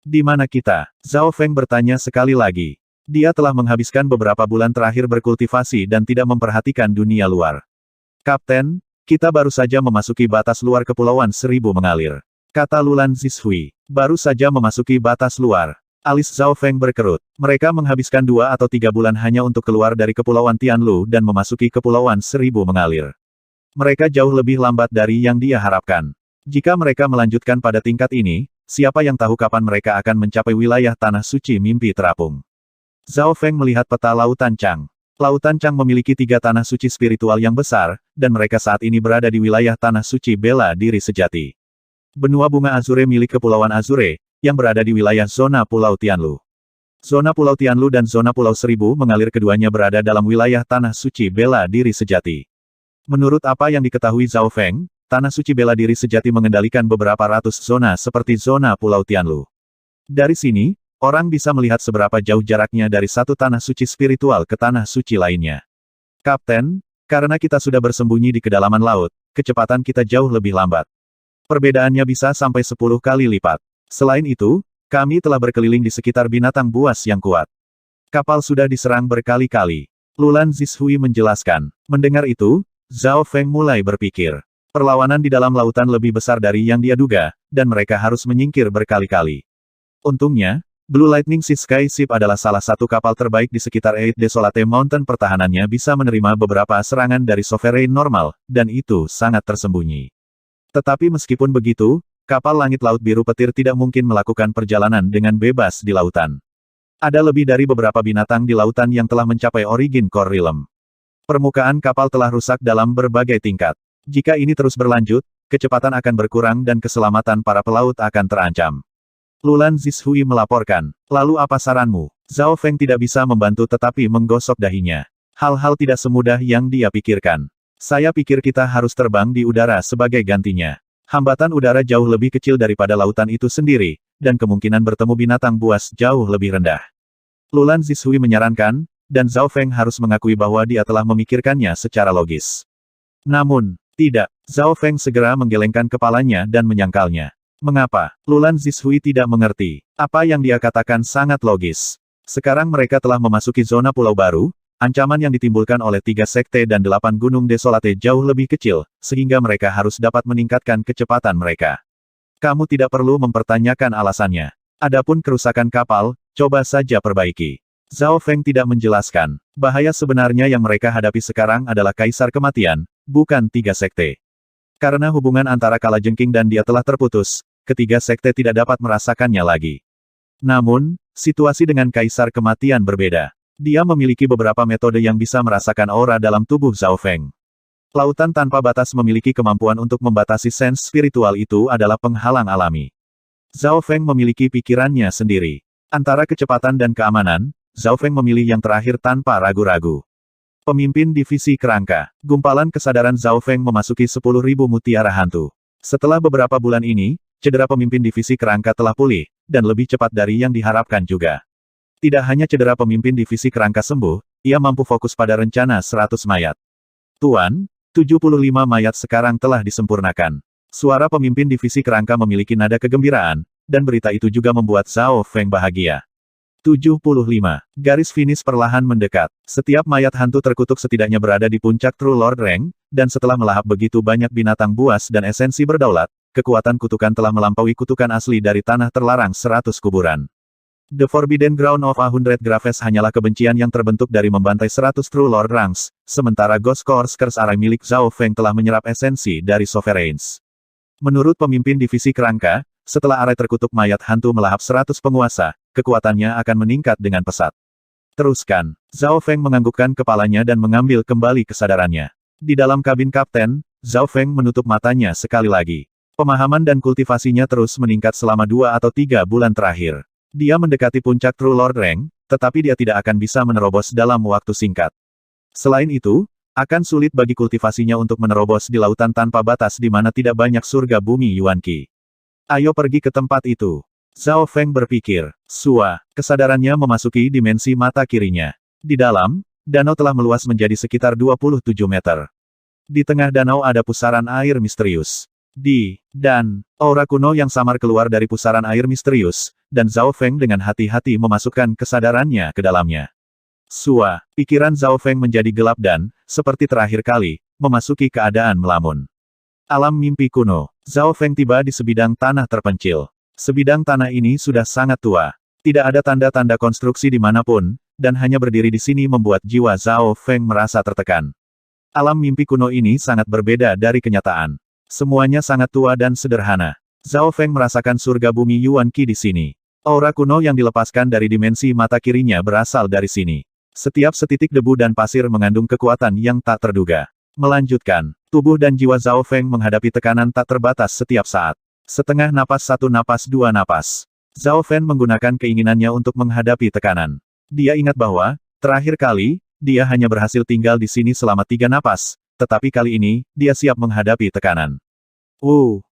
Di mana kita? Zhao Feng bertanya sekali lagi. Dia telah menghabiskan beberapa bulan terakhir berkultivasi dan tidak memperhatikan dunia luar. Kapten, kita baru saja memasuki batas luar Kepulauan Seribu mengalir. Kata Lulan Zishui. Baru saja memasuki batas luar. Alis Zhao Feng berkerut. Mereka menghabiskan 2 atau 3 bulan hanya untuk keluar dari Kepulauan Tianlu dan memasuki Kepulauan Seribu mengalir. Mereka jauh lebih lambat dari yang dia harapkan. Jika mereka melanjutkan pada tingkat ini, siapa yang tahu kapan mereka akan mencapai wilayah Tanah Suci Mimpi Terapung. Zhao Feng melihat peta Lautan Chang. Lautan Chang memiliki 3 tanah suci spiritual yang besar, dan mereka saat ini berada di wilayah Tanah Suci Bela Diri Sejati. Benua Bunga Azure milik Kepulauan Azure, yang berada di wilayah zona Pulau Tianlu. Zona Pulau Tianlu dan zona Pulau Seribu mengalir keduanya berada dalam wilayah Tanah Suci Bela Diri Sejati. Menurut apa yang diketahui Zhao Feng, Tanah Suci Bela Diri Sejati mengendalikan beberapa ratus zona seperti zona Pulau Tianlu. Dari sini, orang bisa melihat seberapa jauh jaraknya dari satu tanah suci spiritual ke tanah suci lainnya. Kapten, karena kita sudah bersembunyi di kedalaman laut, kecepatan kita jauh lebih lambat. Perbedaannya bisa sampai 10 kali lipat. Selain itu, kami telah berkeliling di sekitar binatang buas yang kuat. Kapal sudah diserang berkali-kali. Lulan Zishui menjelaskan. Mendengar itu, Zhao Feng mulai berpikir. Perlawanan di dalam lautan lebih besar dari yang dia duga, dan mereka harus menyingkir berkali-kali. Untungnya, Blue Lightning Sea Sky Ship adalah salah satu kapal terbaik di sekitar Eight Desolate Mountain. Pertahanannya bisa menerima beberapa serangan dari Sovereign normal, dan itu sangat tersembunyi. Tetapi meskipun begitu, kapal langit laut biru petir tidak mungkin melakukan perjalanan dengan bebas di lautan. Ada lebih dari beberapa binatang di lautan yang telah mencapai Origin Core Realm. Permukaan kapal telah rusak dalam berbagai tingkat. Jika ini terus berlanjut, kecepatan akan berkurang dan keselamatan para pelaut akan terancam. Lulan Zishui melaporkan. Lalu apa saranmu? Zhao Feng tidak bisa membantu tetapi menggosok dahinya. Hal-hal tidak semudah yang dia pikirkan. Saya pikir kita harus terbang di udara sebagai gantinya. Hambatan udara jauh lebih kecil daripada lautan itu sendiri, dan kemungkinan bertemu binatang buas jauh lebih rendah. Lulan Zishui menyarankan, dan Zhao Feng harus mengakui bahwa dia telah memikirkannya secara logis. Namun, tidak. Zhao Feng segera menggelengkan kepalanya dan menyangkalnya. Mengapa? Lulan Zishui tidak mengerti. Apa yang dia katakan sangat logis. Sekarang mereka telah memasuki zona pulau baru, ancaman yang ditimbulkan oleh 3 sekte dan 8 gunung desolate jauh lebih kecil, sehingga mereka harus dapat meningkatkan kecepatan mereka. Kamu tidak perlu mempertanyakan alasannya. Adapun kerusakan kapal, coba saja perbaiki. Zhao Feng tidak menjelaskan. Bahaya sebenarnya yang mereka hadapi sekarang adalah Kaisar Kematian, bukan 3 sekte. Karena hubungan antara Kalajengking dan dia telah terputus, ketiga sekte tidak dapat merasakannya lagi. Namun, situasi dengan Kaisar Kematian berbeda. Dia memiliki beberapa metode yang bisa merasakan aura dalam tubuh Zhao Feng. Lautan tanpa batas memiliki kemampuan untuk membatasi sense spiritual itu adalah penghalang alami. Zhao Feng memiliki pikirannya sendiri. Antara kecepatan dan keamanan, Zhao Feng memilih yang terakhir tanpa ragu-ragu. Pemimpin Divisi Kerangka. Gumpalan kesadaran Zhao Feng memasuki 10.000 mutiara hantu. Setelah beberapa bulan ini, cedera pemimpin Divisi Kerangka telah pulih, dan lebih cepat dari yang diharapkan juga. Tidak hanya cedera pemimpin Divisi Kerangka sembuh, ia mampu fokus pada rencana 100 mayat. Tuan, 75 mayat sekarang telah disempurnakan. Suara pemimpin Divisi Kerangka memiliki nada kegembiraan, dan berita itu juga membuat Zhao Feng bahagia. 75. Garis finish perlahan mendekat. Setiap mayat hantu terkutuk setidaknya berada di puncak True Lord Rank, dan setelah melahap begitu banyak binatang buas dan esensi berdaulat, kekuatan kutukan telah melampaui kutukan asli dari tanah terlarang 100 kuburan. The Forbidden Ground of 100 Graves hanyalah kebencian yang terbentuk dari membantai 100 True Lord Ranks, sementara Ghost Core's Curse Array milik Zhao Feng telah menyerap esensi dari Sovereigns. Menurut pemimpin Divisi Kerangka, setelah arai terkutuk mayat hantu melahap 100 penguasa, kekuatannya akan meningkat dengan pesat. Teruskan. Zhao Feng menganggukkan kepalanya dan mengambil kembali kesadarannya. Di dalam kabin kapten, Zhao Feng menutup matanya sekali lagi. Pemahaman dan kultivasinya terus meningkat selama 2 atau 3 bulan terakhir. Dia mendekati puncak True Lord Rank, tetapi dia tidak akan bisa menerobos dalam waktu singkat. Selain itu, akan sulit bagi kultivasinya untuk menerobos di lautan tanpa batas di mana tidak banyak surga bumi Yuanqi. Ayo pergi ke tempat itu. Zhao Feng berpikir. Kesadarannya memasuki dimensi mata kirinya. Di dalam, danau telah meluas menjadi sekitar 27 meter. Di tengah danau ada pusaran air misterius. Dan aura kuno yang samar keluar dari pusaran air misterius, dan Zhao Feng dengan hati-hati memasukkan kesadarannya ke dalamnya. Pikiran Zhao Feng menjadi gelap dan, seperti terakhir kali, memasuki keadaan melamun. Alam mimpi kuno. Zhao Feng tiba di sebidang tanah terpencil. Sebidang tanah ini sudah sangat tua. Tidak ada tanda-tanda konstruksi dimanapun, dan hanya berdiri di sini membuat jiwa Zhao Feng merasa tertekan. Alam mimpi kuno ini sangat berbeda dari kenyataan. Semuanya sangat tua dan sederhana. Zhao Feng merasakan surga bumi Yuanqi di sini. Aura kuno yang dilepaskan dari dimensi mata kirinya berasal dari sini. Setiap setitik debu dan pasir mengandung kekuatan yang tak terduga. Melanjutkan, tubuh dan jiwa Zhao Feng menghadapi tekanan tak terbatas setiap saat. Setengah napas, 1 napas, 2 napas. Zhao Feng menggunakan keinginannya untuk menghadapi tekanan. Dia ingat bahwa, terakhir kali, dia hanya berhasil tinggal di sini selama 3 napas, tetapi kali ini, dia siap menghadapi tekanan.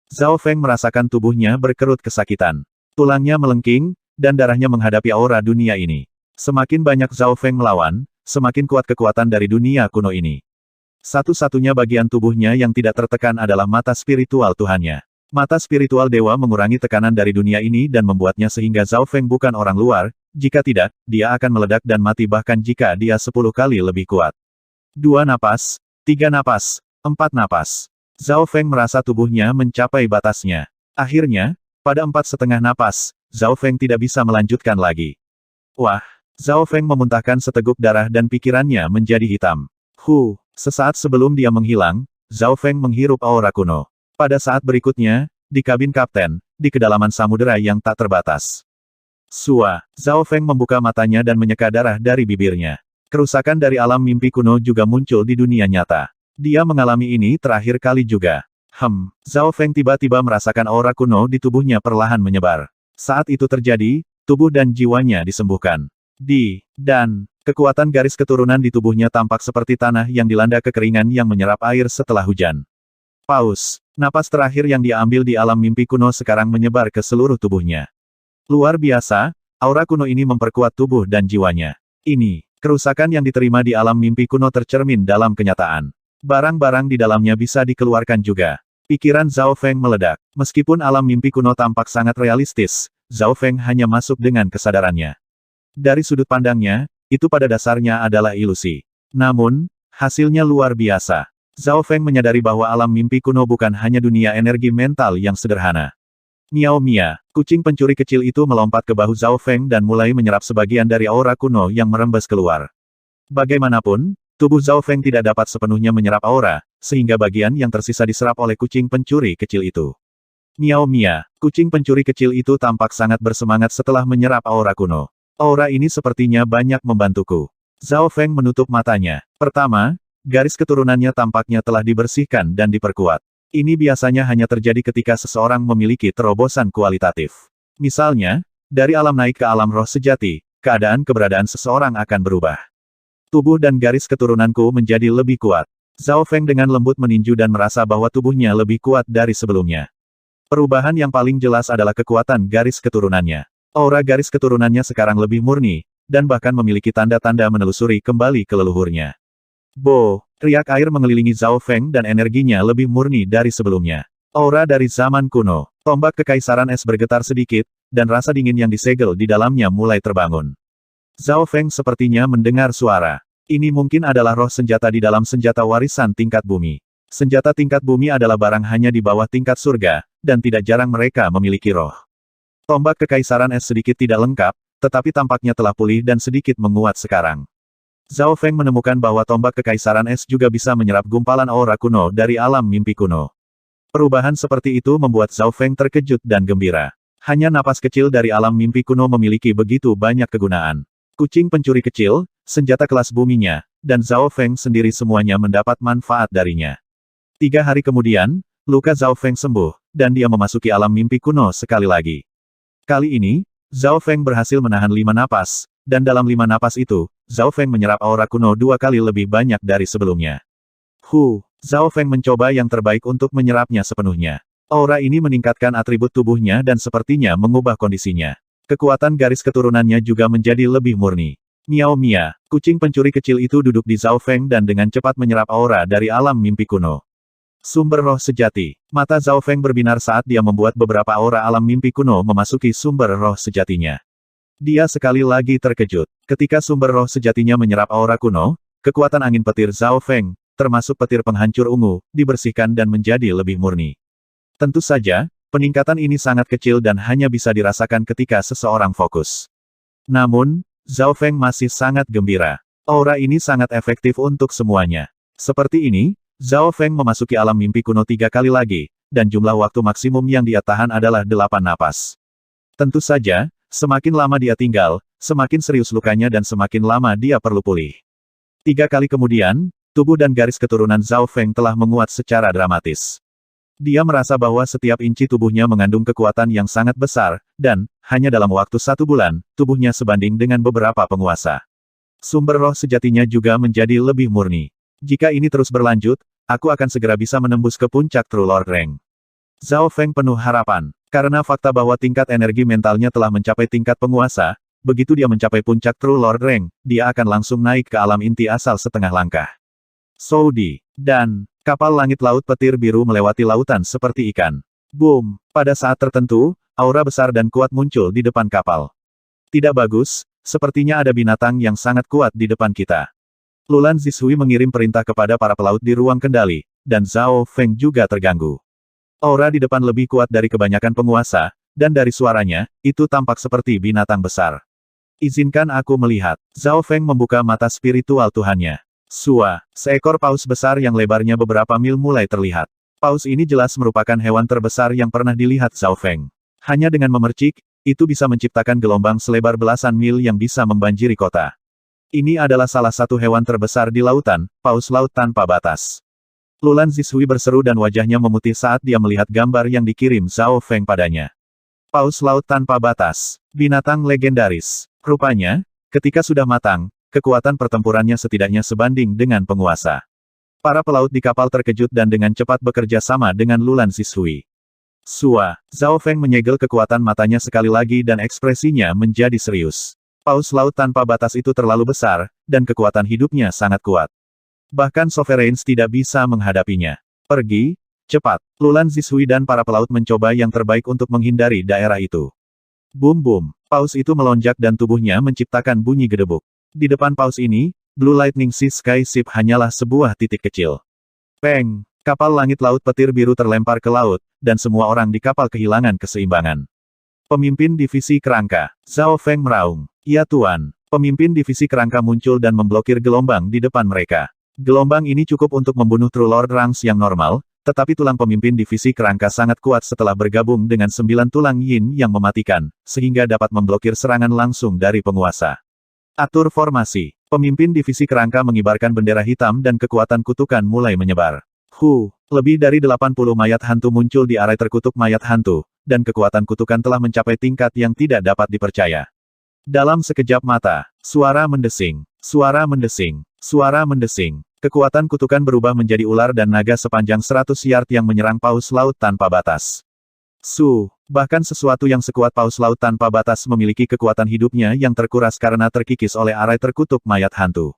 Zhao Feng merasakan tubuhnya berkerut kesakitan. Tulangnya melengking, dan darahnya menghadapi aura dunia ini. Semakin banyak Zhao Feng melawan, semakin kuat kekuatan dari dunia kuno ini. Satu-satunya bagian tubuhnya yang tidak tertekan adalah mata spiritual Tuhannya. Mata spiritual dewa mengurangi tekanan dari dunia ini dan membuatnya sehingga Zhao Feng bukan orang luar, jika tidak, dia akan meledak dan mati bahkan jika dia 10 kali lebih kuat. 2 napas, 3 napas, 4 napas. Zhao Feng merasa tubuhnya mencapai batasnya. Akhirnya, pada 4,5 napas, Zhao Feng tidak bisa melanjutkan lagi. Wah! Zhao Feng memuntahkan seteguk darah dan pikirannya menjadi hitam. Sesaat sebelum dia menghilang, Zhao Feng menghirup aura kuno. Pada saat berikutnya, di kabin kapten, di kedalaman samudera yang tak terbatas. Zhao Feng membuka matanya dan menyeka darah dari bibirnya. Kerusakan dari alam mimpi kuno juga muncul di dunia nyata. Dia mengalami ini terakhir kali juga. Zhao Feng tiba-tiba merasakan aura kuno di tubuhnya perlahan menyebar. Saat itu terjadi, tubuh dan jiwanya disembuhkan. Dan, kekuatan garis keturunan di tubuhnya tampak seperti tanah yang dilanda kekeringan yang menyerap air setelah hujan. Napas terakhir yang dia ambil di alam mimpi kuno sekarang menyebar ke seluruh tubuhnya. Luar biasa, aura kuno ini memperkuat tubuh dan jiwanya. Ini, kerusakan yang diterima di alam mimpi kuno tercermin dalam kenyataan. Barang-barang di dalamnya bisa dikeluarkan juga. Pikiran Zhao Feng meledak. Meskipun alam mimpi kuno tampak sangat realistis, Zhao Feng hanya masuk dengan kesadarannya. Dari sudut pandangnya, itu pada dasarnya adalah ilusi. Namun, hasilnya luar biasa. Zhao Feng menyadari bahwa alam mimpi kuno bukan hanya dunia energi mental yang sederhana. Miao Mia, kucing pencuri kecil itu melompat ke bahu Zhao Feng dan mulai menyerap sebagian dari aura kuno yang merembes keluar. Bagaimanapun, tubuh Zhao Feng tidak dapat sepenuhnya menyerap aura, sehingga bagian yang tersisa diserap oleh kucing pencuri kecil itu. Miao Mia, kucing pencuri kecil itu tampak sangat bersemangat setelah menyerap aura kuno. Aura ini sepertinya banyak membantuku. Zhao Feng menutup matanya. Pertama, garis keturunannya tampaknya telah dibersihkan dan diperkuat. Ini biasanya hanya terjadi ketika seseorang memiliki terobosan kualitatif. Misalnya, dari alam naik ke alam roh sejati, keberadaan seseorang akan berubah. Tubuh dan garis keturunanku menjadi lebih kuat. Zhao Feng dengan lembut meninju dan merasa bahwa tubuhnya lebih kuat dari sebelumnya. Perubahan yang paling jelas adalah kekuatan garis keturunannya. Aura garis keturunannya sekarang lebih murni, dan bahkan memiliki tanda-tanda menelusuri kembali ke leluhurnya. Riak air mengelilingi Zhao Feng dan energinya lebih murni dari sebelumnya. Aura dari zaman kuno. Tombak kekaisaran es bergetar sedikit, dan rasa dingin yang disegel di dalamnya mulai terbangun. Zhao Feng sepertinya mendengar suara. Ini mungkin adalah roh senjata di dalam senjata warisan tingkat bumi. Senjata tingkat bumi adalah barang hanya di bawah tingkat surga, dan tidak jarang mereka memiliki roh. Tombak kekaisaran es sedikit tidak lengkap, tetapi tampaknya telah pulih dan sedikit menguat sekarang. Zhao Feng menemukan bahwa tombak kekaisaran es juga bisa menyerap gumpalan aura kuno dari alam mimpi kuno. Perubahan seperti itu membuat Zhao Feng terkejut dan gembira. Hanya napas kecil dari alam mimpi kuno memiliki begitu banyak kegunaan. Kucing pencuri kecil, senjata kelas buminya, dan Zhao Feng sendiri semuanya mendapat manfaat darinya. 3 hari kemudian, luka Zhao Feng sembuh, dan dia memasuki alam mimpi kuno sekali lagi. Kali ini, Zhao Feng berhasil menahan 5 napas, dan dalam 5 napas itu, Zhao Feng menyerap aura kuno 2 kali lebih banyak dari sebelumnya. Zhao Feng mencoba yang terbaik untuk menyerapnya sepenuhnya. Aura ini meningkatkan atribut tubuhnya dan sepertinya mengubah kondisinya. Kekuatan garis keturunannya juga menjadi lebih murni. Miao Mia, kucing pencuri kecil itu duduk di Zhao Feng dan dengan cepat menyerap aura dari alam mimpi kuno. Sumber roh sejati. Mata Zhao Feng berbinar saat dia membuat beberapa aura alam mimpi kuno memasuki sumber roh sejatinya. Dia sekali lagi terkejut. Ketika sumber roh sejatinya menyerap aura kuno, kekuatan angin petir Zhao Feng, termasuk petir penghancur ungu, dibersihkan dan menjadi lebih murni. Tentu saja, peningkatan ini sangat kecil dan hanya bisa dirasakan ketika seseorang fokus. Namun, Zhao Feng masih sangat gembira. Aura ini sangat efektif untuk semuanya. Seperti ini, Zhao Feng memasuki alam mimpi kuno 3 kali lagi, dan jumlah waktu maksimum yang dia tahan adalah 8 napas. Tentu saja, semakin lama dia tinggal, semakin serius lukanya dan semakin lama dia perlu pulih. 3 kali kemudian, tubuh dan garis keturunan Zhao Feng telah menguat secara dramatis. Dia merasa bahwa setiap inci tubuhnya mengandung kekuatan yang sangat besar, dan, hanya dalam waktu 1 bulan, tubuhnya sebanding dengan beberapa penguasa. Sumber roh sejatinya juga menjadi lebih murni. Jika ini terus berlanjut, aku akan segera bisa menembus ke puncak True Lord Rank. Zhao Feng penuh harapan. Karena fakta bahwa tingkat energi mentalnya telah mencapai tingkat penguasa, begitu dia mencapai puncak True Lord Rank, dia akan langsung naik ke alam inti asal setengah langkah. Saudi. Dan, kapal langit laut petir biru melewati lautan seperti ikan. Boom! Pada saat tertentu, aura besar dan kuat muncul di depan kapal. Tidak bagus, sepertinya ada binatang yang sangat kuat di depan kita. Lulan Zishui mengirim perintah kepada para pelaut di ruang kendali, dan Zhao Feng juga terganggu. Aura di depan lebih kuat dari kebanyakan penguasa, dan dari suaranya, itu tampak seperti binatang besar. Izinkan aku melihat. Zhao Feng membuka mata spiritual Tuhannya. Sua, seekor paus besar yang lebarnya beberapa mil mulai terlihat. Paus ini jelas merupakan hewan terbesar yang pernah dilihat Zhao Feng. Hanya dengan memercik, itu bisa menciptakan gelombang selebar belasan mil yang bisa membanjiri kota. Ini adalah salah satu hewan terbesar di lautan, paus laut tanpa batas. Lulan Zishui berseru dan wajahnya memutih saat dia melihat gambar yang dikirim Zhao Feng padanya. Paus laut tanpa batas. Binatang legendaris. Rupanya, ketika sudah matang, kekuatan pertempurannya setidaknya sebanding dengan penguasa. Para pelaut di kapal terkejut dan dengan cepat bekerja sama dengan Lulan Zishui. Sua, Zhao Feng menyegel kekuatan matanya sekali lagi dan ekspresinya menjadi serius. Paus laut tanpa batas itu terlalu besar, dan kekuatan hidupnya sangat kuat. Bahkan Sovereigns tidak bisa menghadapinya. Pergi, cepat. Lulan Zishui dan para pelaut mencoba yang terbaik untuk menghindari daerah itu. Boom boom. Paus itu melonjak dan tubuhnya menciptakan bunyi gedebuk. Di depan paus ini, Blue Lightning Sea Sky Ship hanyalah sebuah titik kecil. Peng! Kapal langit laut petir biru terlempar ke laut, dan semua orang di kapal kehilangan keseimbangan. Pemimpin divisi kerangka. Zhao Feng meraung. Ya Tuan. Pemimpin divisi kerangka muncul dan memblokir gelombang di depan mereka. Gelombang ini cukup untuk membunuh True Lord Ranks yang normal, tetapi tulang pemimpin divisi kerangka sangat kuat setelah bergabung dengan 9 tulang yin yang mematikan, sehingga dapat memblokir serangan langsung dari penguasa. Atur formasi. Pemimpin divisi kerangka mengibarkan bendera hitam dan kekuatan kutukan mulai menyebar. Lebih dari 80 mayat hantu muncul di arai terkutuk mayat hantu, dan kekuatan kutukan telah mencapai tingkat yang tidak dapat dipercaya. Dalam sekejap mata, suara mendesing, suara mendesing, suara mendesing. Kekuatan kutukan berubah menjadi ular dan naga sepanjang 100 yard yang menyerang paus laut tanpa batas. Bahkan sesuatu yang sekuat paus laut tanpa batas memiliki kekuatan hidupnya yang terkuras karena terkikis oleh arai terkutuk mayat hantu.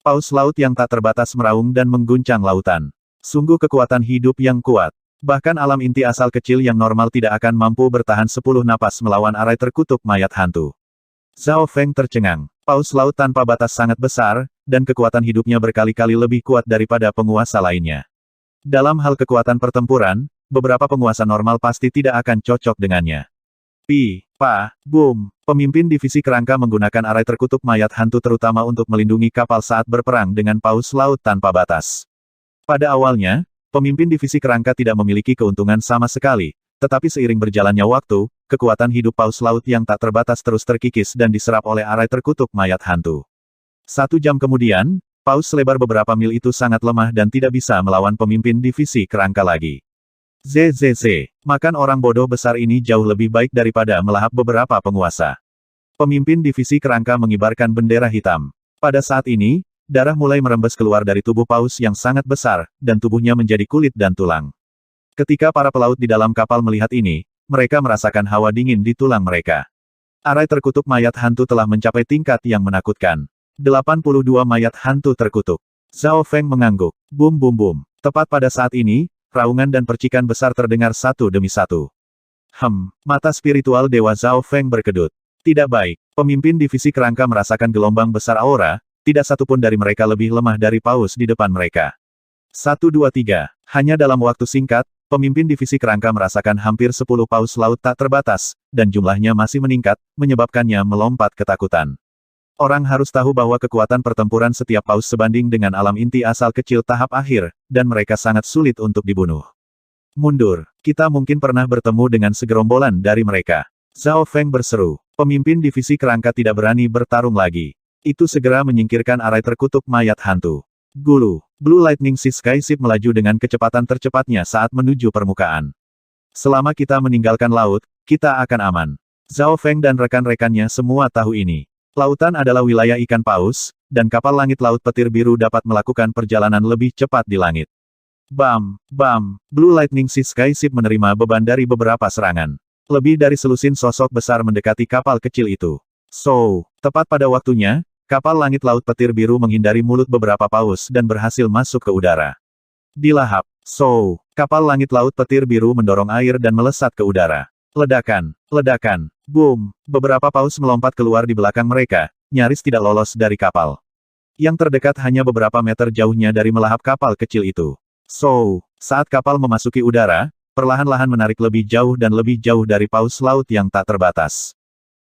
Paus laut yang tak terbatas meraung dan mengguncang lautan. Sungguh kekuatan hidup yang kuat. Bahkan alam inti asal kecil yang normal tidak akan mampu bertahan 10 napas melawan arai terkutuk mayat hantu. Zhao Feng tercengang. Paus laut tanpa batas sangat besar, dan kekuatan hidupnya berkali-kali lebih kuat daripada penguasa lainnya. Dalam hal kekuatan pertempuran, beberapa penguasa normal pasti tidak akan cocok dengannya. Boom. Pemimpin divisi kerangka menggunakan arai terkutuk mayat hantu terutama untuk melindungi kapal saat berperang dengan paus laut tanpa batas. Pada awalnya, pemimpin divisi kerangka tidak memiliki keuntungan sama sekali, tetapi seiring berjalannya waktu, kekuatan hidup paus laut yang tak terbatas terus terkikis dan diserap oleh arai terkutuk mayat hantu. 1 jam kemudian, paus selebar beberapa mil itu sangat lemah dan tidak bisa melawan pemimpin divisi kerangka lagi. Makan orang bodoh besar ini jauh lebih baik daripada melahap beberapa penguasa. Pemimpin divisi kerangka mengibarkan bendera hitam. Pada saat ini, darah mulai merembes keluar dari tubuh paus yang sangat besar, dan tubuhnya menjadi kulit dan tulang. Ketika para pelaut di dalam kapal melihat ini, mereka merasakan hawa dingin di tulang mereka. Arai terkutuk mayat hantu telah mencapai tingkat yang menakutkan. 82 mayat hantu terkutuk. Zhao Feng mengangguk. Boom boom boom. Tepat pada saat ini, raungan dan percikan besar terdengar satu demi satu. Mata spiritual Dewa Zhao Feng berkedut. Tidak baik. Pemimpin divisi kerangka merasakan gelombang besar aura, tidak satupun dari mereka lebih lemah dari paus di depan mereka. 1 2 3. Hanya dalam waktu singkat, pemimpin divisi kerangka merasakan hampir 10 paus laut tak terbatas, dan jumlahnya masih meningkat, menyebabkannya melompat ketakutan. Orang harus tahu bahwa kekuatan pertempuran setiap paus sebanding dengan alam inti asal kecil tahap akhir, dan mereka sangat sulit untuk dibunuh. Mundur. Kita mungkin pernah bertemu dengan segerombolan dari mereka. Zhao Feng berseru. Pemimpin divisi kerangka tidak berani bertarung lagi. Itu segera menyingkirkan arai terkutuk mayat hantu. Gulu. Blue Lightning Sea Sky Ship melaju dengan kecepatan tercepatnya saat menuju permukaan. Selama kita meninggalkan laut, kita akan aman. Zhao Feng dan rekan-rekannya semua tahu ini. Lautan adalah wilayah ikan paus, dan kapal langit laut petir biru dapat melakukan perjalanan lebih cepat di langit. Bam, bam, Blue Lightning Sea Skyship menerima beban dari beberapa serangan. Lebih dari selusin sosok besar mendekati kapal kecil itu. Tepat pada waktunya, kapal langit laut petir biru menghindari mulut beberapa paus dan berhasil masuk ke udara. Dilahap. Kapal langit laut petir biru mendorong air dan melesat ke udara. Ledakan, ledakan, boom, beberapa paus melompat keluar di belakang mereka, nyaris tidak lolos dari kapal. Yang terdekat hanya beberapa meter jauhnya dari melahap kapal kecil itu. Saat kapal memasuki udara, perlahan-lahan menarik lebih jauh dan lebih jauh dari paus laut yang tak terbatas.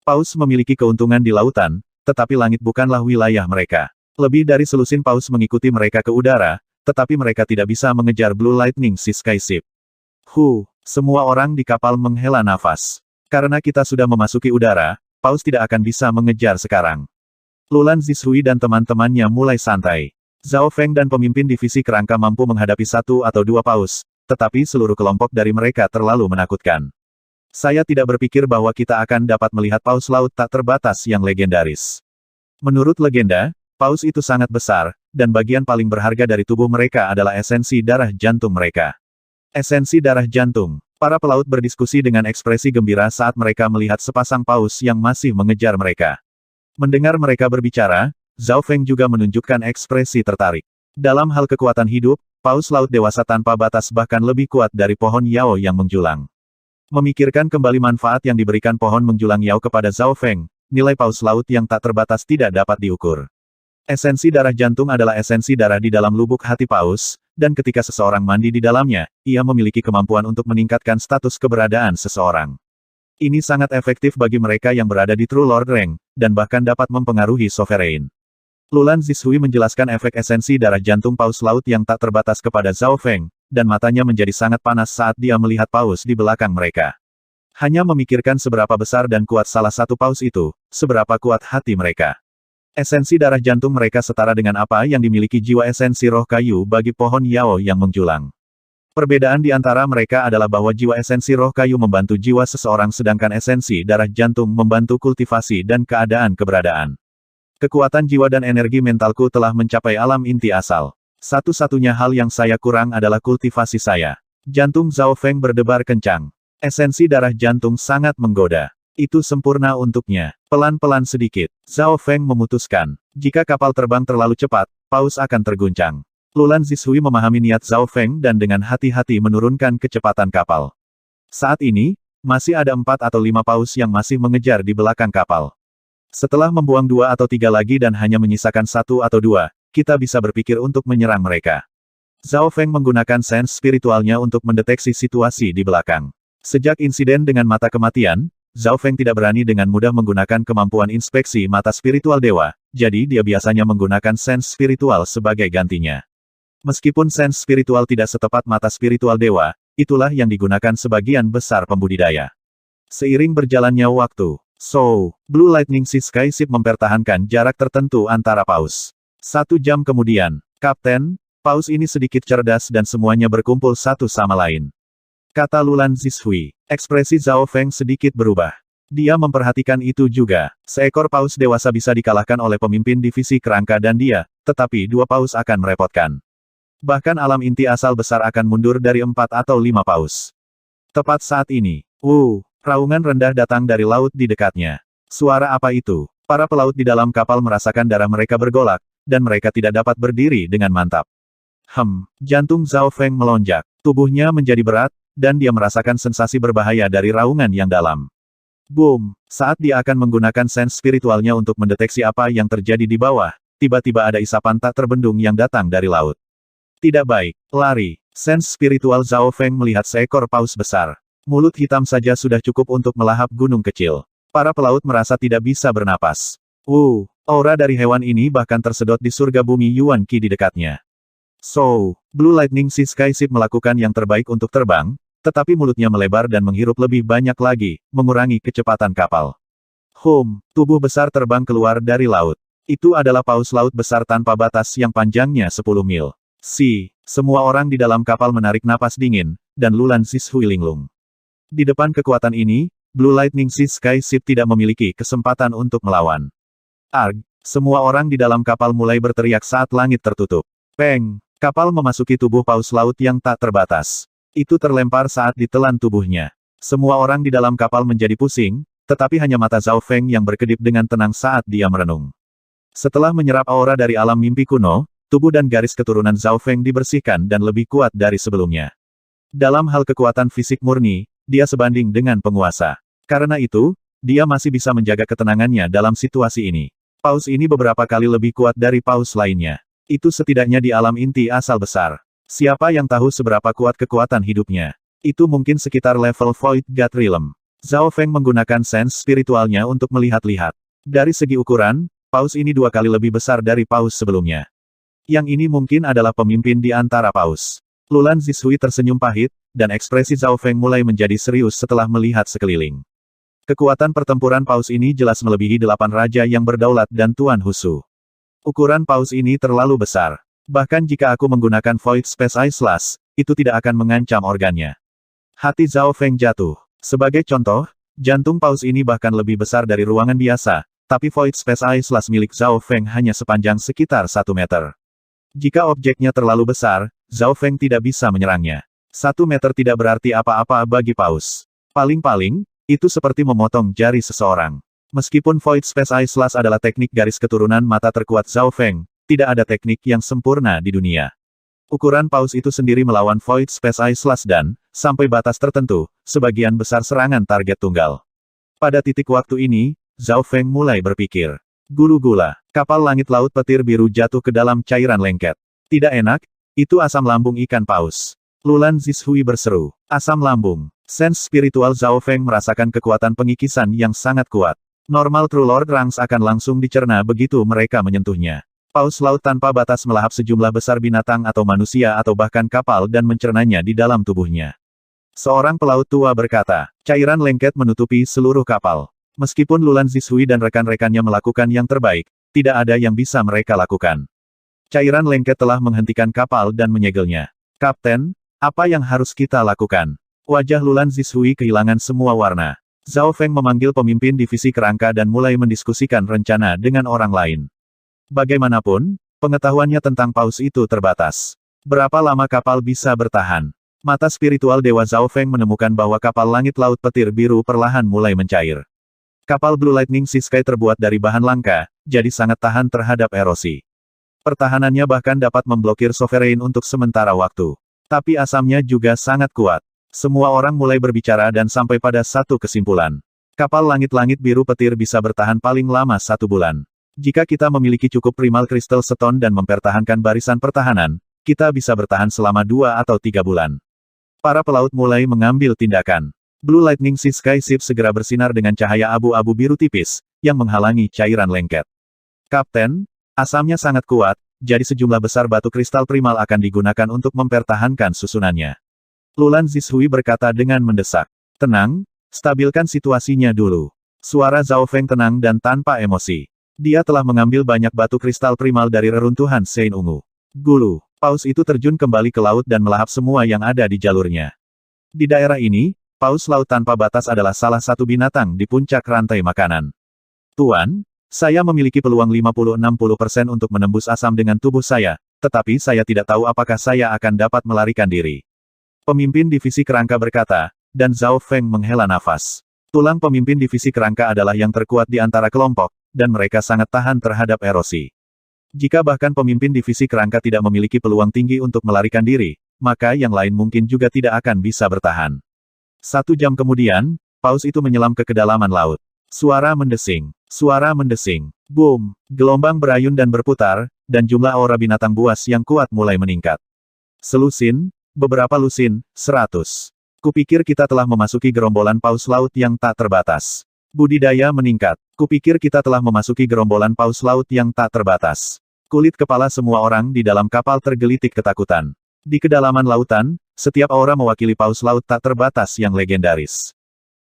Paus memiliki keuntungan di lautan, tetapi langit bukanlah wilayah mereka. Lebih dari selusin paus mengikuti mereka ke udara, tetapi mereka tidak bisa mengejar Blue Lightning Sea Skyship. Semua orang di kapal menghela nafas. Karena kita sudah memasuki udara, paus tidak akan bisa mengejar sekarang. Lulan Zishui dan teman-temannya mulai santai. Zhao Feng dan pemimpin divisi kerangka mampu menghadapi satu atau dua paus, tetapi seluruh kelompok dari mereka terlalu menakutkan. Saya tidak berpikir bahwa kita akan dapat melihat paus laut tak terbatas yang legendaris. Menurut legenda, paus itu sangat besar, dan bagian paling berharga dari tubuh mereka adalah esensi darah jantung mereka. Esensi darah jantung. Para pelaut berdiskusi dengan ekspresi gembira saat mereka melihat sepasang paus yang masih mengejar mereka. Mendengar mereka berbicara, Zhao Feng juga menunjukkan ekspresi tertarik. Dalam hal kekuatan hidup, paus laut dewasa tanpa batas bahkan lebih kuat dari pohon Yao yang menjulang. Memikirkan kembali manfaat yang diberikan pohon menjulang Yao kepada Zhao Feng, nilai paus laut yang tak terbatas tidak dapat diukur. Esensi darah jantung adalah esensi darah di dalam lubuk hati paus, dan ketika seseorang mandi di dalamnya, ia memiliki kemampuan untuk meningkatkan status keberadaan seseorang. Ini sangat efektif bagi mereka yang berada di True Lord Rank, dan bahkan dapat mempengaruhi Sovereign. Lulan Zishui menjelaskan efek esensi darah jantung paus laut yang tak terbatas kepada Zhao Feng, dan matanya menjadi sangat panas saat dia melihat paus di belakang mereka. Hanya memikirkan seberapa besar dan kuat salah satu paus itu, seberapa kuat hati mereka. Esensi darah jantung mereka setara dengan apa yang dimiliki jiwa esensi roh kayu bagi pohon Yao yang menjulang. Perbedaan di antara mereka adalah bahwa jiwa esensi roh kayu membantu jiwa seseorang sedangkan esensi darah jantung membantu kultivasi dan keadaan keberadaan. Kekuatan jiwa dan energi mentalku telah mencapai alam inti asal. Satu-satunya hal yang saya kurang adalah kultivasi saya. Jantung Zhao Feng berdebar kencang. Esensi darah jantung sangat menggoda. Itu sempurna untuknya. Pelan-pelan sedikit, Zhao Feng memutuskan. Jika kapal terbang terlalu cepat, paus akan terguncang. Lulan Zishui memahami niat Zhao Feng dan dengan hati-hati menurunkan kecepatan kapal. Saat ini, masih ada 4 atau 5 paus yang masih mengejar di belakang kapal. Setelah membuang 2 atau 3 lagi dan hanya menyisakan 1 atau 2, kita bisa berpikir untuk menyerang mereka. Zhao Feng menggunakan sense spiritualnya untuk mendeteksi situasi di belakang. Sejak insiden dengan mata kematian, Zhao Feng tidak berani dengan mudah menggunakan kemampuan inspeksi mata spiritual dewa, jadi dia biasanya menggunakan sense spiritual sebagai gantinya. Meskipun sense spiritual tidak setepat mata spiritual dewa, itulah yang digunakan sebagian besar pembudidaya. Seiring berjalannya waktu, Blue Lightning Sea Skyship mempertahankan jarak tertentu antara paus. 1 jam kemudian, Kapten, paus ini sedikit cerdas dan semuanya berkumpul satu sama lain. Kata Lulan Zishui. Ekspresi Zhao Feng sedikit berubah. Dia memperhatikan itu juga. Seekor paus dewasa bisa dikalahkan oleh pemimpin divisi kerangka dan dia, tetapi 2 paus akan merepotkan. Bahkan alam inti asal besar akan mundur dari 4 atau 5 paus. Tepat saat ini, raungan rendah datang dari laut di dekatnya. Suara apa itu? Para pelaut di dalam kapal merasakan darah mereka bergolak, dan mereka tidak dapat berdiri dengan mantap. Jantung Zhao Feng melonjak. Tubuhnya menjadi berat, dan dia merasakan sensasi berbahaya dari raungan yang dalam. Boom! Saat dia akan menggunakan sense spiritualnya untuk mendeteksi apa yang terjadi di bawah, tiba-tiba ada isapan tak terbendung yang datang dari laut. Tidak baik, lari. Sense spiritual Zhao Feng melihat seekor paus besar. Mulut hitam saja sudah cukup untuk melahap gunung kecil. Para pelaut merasa tidak bisa bernapas. Aura dari hewan ini bahkan tersedot di surga bumi Yuan Qi di dekatnya. Blue Lightning Sea Skyship melakukan yang terbaik untuk terbang, tetapi mulutnya melebar dan menghirup lebih banyak lagi, mengurangi kecepatan kapal. Tubuh besar terbang keluar dari laut. Itu adalah paus laut besar tanpa batas yang panjangnya 10 mil. Semua orang di dalam kapal menarik napas dingin, dan Lulan Zishui linglung. Di depan kekuatan ini, Blue Lightning Sea Skyship tidak memiliki kesempatan untuk melawan. Arg! Semua orang di dalam kapal mulai berteriak saat langit tertutup. Peng! Kapal memasuki tubuh paus laut yang tak terbatas. Itu terlempar saat ditelan tubuhnya. Semua orang di dalam kapal menjadi pusing, tetapi hanya mata Zhao Feng yang berkedip dengan tenang saat dia merenung. Setelah menyerap aura dari alam mimpi kuno, tubuh dan garis keturunan Zhao Feng dibersihkan dan lebih kuat dari sebelumnya. Dalam hal kekuatan fisik murni, dia sebanding dengan penguasa. Karena itu, dia masih bisa menjaga ketenangannya dalam situasi ini. Paus ini beberapa kali lebih kuat dari paus lainnya. Itu setidaknya di alam inti asal besar. Siapa yang tahu seberapa kuat kekuatan hidupnya? Itu mungkin sekitar level Void God Realm. Zhao Feng menggunakan sense spiritualnya untuk melihat-lihat. Dari segi ukuran, paus ini 2 kali lebih besar dari paus sebelumnya. Yang ini mungkin adalah pemimpin di antara paus. Lulan Zishui tersenyum pahit, dan ekspresi Zhao Feng mulai menjadi serius setelah melihat sekeliling. Kekuatan pertempuran paus ini jelas melebihi 8 raja yang berdaulat dan Tuan Husu. Ukuran paus ini terlalu besar. Bahkan jika aku menggunakan Void Space Eye Slash, itu tidak akan mengancam organnya. Hati Zhao Feng jatuh. Sebagai contoh, jantung paus ini bahkan lebih besar dari ruangan biasa, tapi Void Space Eye Slash milik Zhao Feng hanya sepanjang sekitar 1 meter. Jika objeknya terlalu besar, Zhao Feng tidak bisa menyerangnya. 1 meter tidak berarti apa-apa bagi paus. Paling-paling, itu seperti memotong jari seseorang. Meskipun Void Space Eye Slash adalah teknik garis keturunan mata terkuat Zhao Feng, tidak ada teknik yang sempurna di dunia. Ukuran paus itu sendiri melawan Void Space Eye Slash dan, sampai batas tertentu, sebagian besar serangan target tunggal. Pada titik waktu ini, Zhao Feng mulai berpikir. Gulu-gula, kapal langit laut petir biru jatuh ke dalam cairan lengket. Tidak enak, itu asam lambung ikan paus. Lulan Zishui berseru. Asam lambung. Sense spiritual Zhao Feng merasakan kekuatan pengikisan yang sangat kuat. Normal True Lord Ranks akan langsung dicerna begitu mereka menyentuhnya. Paus laut tanpa batas melahap sejumlah besar binatang atau manusia atau bahkan kapal dan mencernanya di dalam tubuhnya. Seorang pelaut tua berkata, cairan lengket menutupi seluruh kapal. Meskipun Lulan Zishui dan rekan-rekannya melakukan yang terbaik, tidak ada yang bisa mereka lakukan. Cairan lengket telah menghentikan kapal dan menyegelnya. Kapten, apa yang harus kita lakukan? Wajah Lulan Zishui kehilangan semua warna. Zhao Feng memanggil pemimpin divisi kerangka dan mulai mendiskusikan rencana dengan orang lain. Bagaimanapun, pengetahuannya tentang paus itu terbatas. Berapa lama kapal bisa bertahan? Mata spiritual Dewa Zhao Feng menemukan bahwa kapal langit laut petir biru perlahan mulai mencair. Kapal Blue Lightning Sea Sky terbuat dari bahan langka, jadi sangat tahan terhadap erosi. Pertahanannya bahkan dapat memblokir Sovereign untuk sementara waktu. Tapi asamnya juga sangat kuat. Semua orang mulai berbicara dan sampai pada satu kesimpulan. Kapal langit-langit biru petir bisa bertahan paling lama 1 bulan. Jika kita memiliki cukup primal crystal stone dan mempertahankan barisan pertahanan, kita bisa bertahan selama 2 atau 3 bulan. Para pelaut mulai mengambil tindakan. Blue Lightning Sea Sky Ship segera bersinar dengan cahaya abu-abu biru tipis, yang menghalangi cairan lengket. Kapten, asamnya sangat kuat, jadi sejumlah besar batu kristal primal akan digunakan untuk mempertahankan susunannya. Lulan Zishui berkata dengan mendesak. Tenang, stabilkan situasinya dulu. Suara Zhao Feng tenang dan tanpa emosi. Dia telah mengambil banyak batu kristal primal dari reruntuhan Sein Ungu. Gulu, paus itu terjun kembali ke laut dan melahap semua yang ada di jalurnya. Di daerah ini, paus laut tanpa batas adalah salah satu binatang di puncak rantai makanan. Tuan, saya memiliki peluang 50-60% untuk menembus asam dengan tubuh saya, tetapi saya tidak tahu apakah saya akan dapat melarikan diri. Pemimpin divisi kerangka berkata, dan Zhao Feng menghela nafas. Tulang pemimpin divisi kerangka adalah yang terkuat di antara kelompok, dan mereka sangat tahan terhadap erosi. Jika bahkan pemimpin divisi kerangka tidak memiliki peluang tinggi untuk melarikan diri, maka yang lain mungkin juga tidak akan bisa bertahan. 1 jam kemudian, paus itu menyelam ke kedalaman laut. Suara mendesing. Suara mendesing. Boom! Gelombang berayun dan berputar, dan jumlah aura binatang buas yang kuat mulai meningkat. Selusin, beberapa lusin, 100. Kupikir kita telah memasuki gerombolan paus laut yang tak terbatas. Budidaya meningkat. Kupikir kita telah memasuki gerombolan paus laut yang tak terbatas. Kulit kepala semua orang di dalam kapal tergelitik ketakutan. Di kedalaman lautan, setiap aura mewakili paus laut tak terbatas yang legendaris.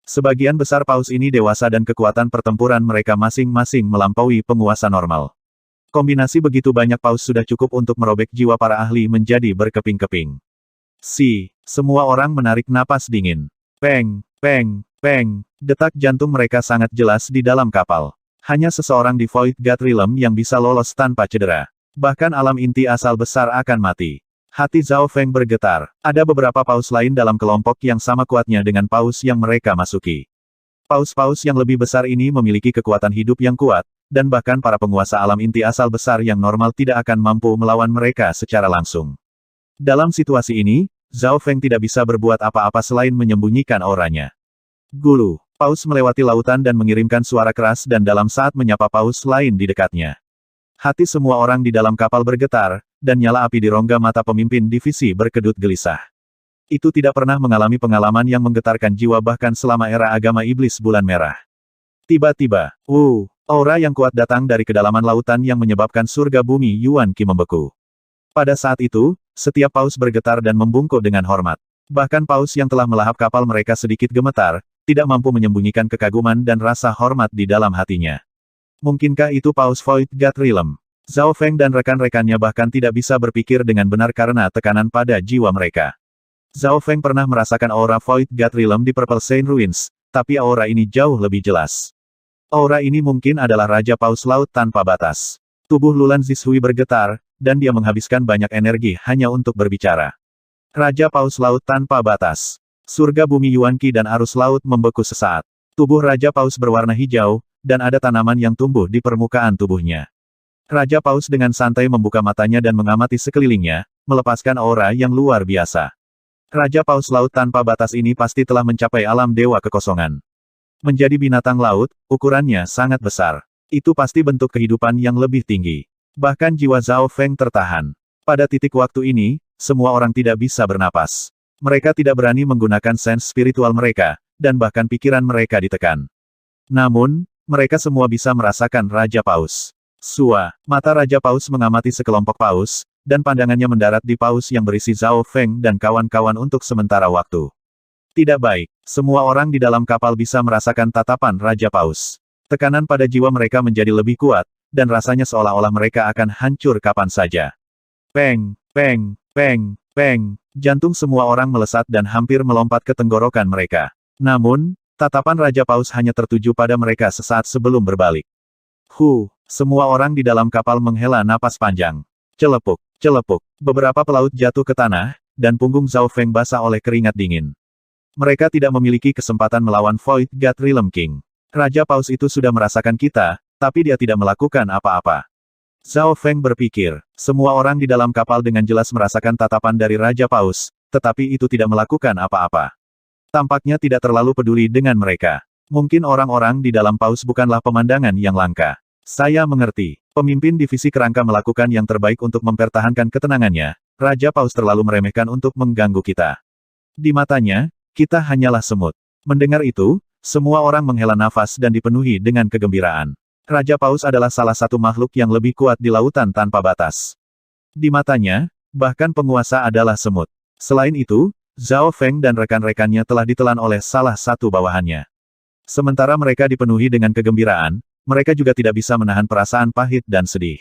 Sebagian besar paus ini dewasa dan kekuatan pertempuran mereka masing-masing melampaui penguasa normal. Kombinasi begitu banyak paus sudah cukup untuk merobek jiwa para ahli menjadi berkeping-keping. Semua orang menarik napas dingin. Peng, peng, peng, detak jantung mereka sangat jelas di dalam kapal. Hanya seseorang di Void God Realm yang bisa lolos tanpa cedera. Bahkan alam inti asal besar akan mati. Hati Zhao Feng bergetar. Ada beberapa paus lain dalam kelompok yang sama kuatnya dengan paus yang mereka masuki. Paus-paus yang lebih besar ini memiliki kekuatan hidup yang kuat, dan bahkan para penguasa alam inti asal besar yang normal tidak akan mampu melawan mereka secara langsung. Dalam situasi ini, Zhao Feng tidak bisa berbuat apa-apa selain menyembunyikan auranya. Gulu. Paus melewati lautan dan mengirimkan suara keras dan dalam saat menyapa paus lain di dekatnya. Hati semua orang di dalam kapal bergetar, dan nyala api di rongga mata pemimpin divisi berkedut gelisah. Itu tidak pernah mengalami pengalaman yang menggetarkan jiwa bahkan selama era agama iblis bulan merah. Tiba-tiba, aura yang kuat datang dari kedalaman lautan yang menyebabkan surga bumi Yuan Qi membeku. Pada saat itu, setiap paus bergetar dan membungkuk dengan hormat. Bahkan paus yang telah melahap kapal mereka sedikit gemetar, tidak mampu menyembunyikan kekaguman dan rasa hormat di dalam hatinya. Mungkinkah itu paus Void God Realm? Zhao Feng dan rekan-rekannya bahkan tidak bisa berpikir dengan benar karena tekanan pada jiwa mereka. Zhao Feng pernah merasakan aura Void God Realm di Purple Saint Ruins, tapi aura ini jauh lebih jelas. Aura ini mungkin adalah Raja Paus Laut tanpa batas. Tubuh Lulan Zishui bergetar, dan dia menghabiskan banyak energi hanya untuk berbicara. Raja Paus Laut tanpa batas. Surga bumi Yuan Qi dan arus laut membeku sesaat. Tubuh Raja Paus berwarna hijau, dan ada tanaman yang tumbuh di permukaan tubuhnya. Raja Paus dengan santai membuka matanya dan mengamati sekelilingnya, melepaskan aura yang luar biasa. Raja Paus Laut tanpa batas ini pasti telah mencapai alam dewa kekosongan. Menjadi binatang laut, ukurannya sangat besar. Itu pasti bentuk kehidupan yang lebih tinggi. Bahkan jiwa Zhao Feng tertahan. Pada titik waktu ini, semua orang tidak bisa bernapas. Mereka tidak berani menggunakan sense spiritual mereka, dan bahkan pikiran mereka ditekan. Namun, mereka semua bisa merasakan Raja Paus. Mata Raja Paus mengamati sekelompok paus, dan pandangannya mendarat di paus yang berisi Zhao Feng dan kawan-kawan untuk sementara waktu. Tidak baik, semua orang di dalam kapal bisa merasakan tatapan Raja Paus. Tekanan pada jiwa mereka menjadi lebih kuat, dan rasanya seolah-olah mereka akan hancur kapan saja. Peng, peng, peng, peng. Jantung semua orang melesat dan hampir melompat ke tenggorokan mereka. Namun, tatapan Raja Paus hanya tertuju pada mereka sesaat sebelum berbalik. Semua orang di dalam kapal menghela napas panjang. Celepuk, celepuk. Beberapa pelaut jatuh ke tanah, dan punggung Zhao Feng basah oleh keringat dingin. Mereka tidak memiliki kesempatan melawan Void God Realm King. Raja Paus itu sudah merasakan kita, tapi dia tidak melakukan apa-apa. Zhao Feng berpikir, semua orang di dalam kapal dengan jelas merasakan tatapan dari Raja Paus, tetapi itu tidak melakukan apa-apa. Tampaknya tidak terlalu peduli dengan mereka. Mungkin orang-orang di dalam paus bukanlah pemandangan yang langka. Saya mengerti. Pemimpin divisi kerangka melakukan yang terbaik untuk mempertahankan ketenangannya. Raja Paus terlalu meremehkan untuk mengganggu kita. Di matanya, kita hanyalah semut. Mendengar itu, semua orang menghela nafas dan dipenuhi dengan kegembiraan. Raja Paus adalah salah satu makhluk yang lebih kuat di lautan tanpa batas. Di matanya, bahkan penguasa adalah semut. Selain itu, Zhao Feng dan rekan-rekannya telah ditelan oleh salah satu bawahannya. Sementara mereka dipenuhi dengan kegembiraan, mereka juga tidak bisa menahan perasaan pahit dan sedih.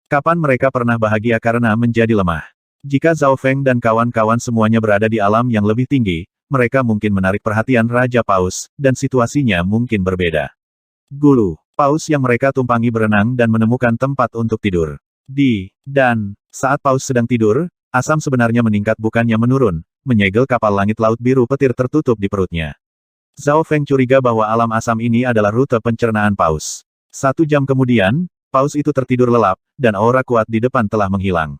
Kapan mereka pernah bahagia karena menjadi lemah? Jika Zhao Feng dan kawan-kawan semuanya berada di alam yang lebih tinggi, mereka mungkin menarik perhatian Raja Paus, dan situasinya mungkin berbeda. Gulu. Paus yang mereka tumpangi berenang dan menemukan tempat untuk tidur. Saat paus sedang tidur, asam sebenarnya meningkat bukannya menurun, menyegel kapal langit laut biru petir tertutup di perutnya. Zhao Feng curiga bahwa alam asam ini adalah rute pencernaan paus. 1 jam kemudian, paus itu tertidur lelap, dan aura kuat di depan telah menghilang.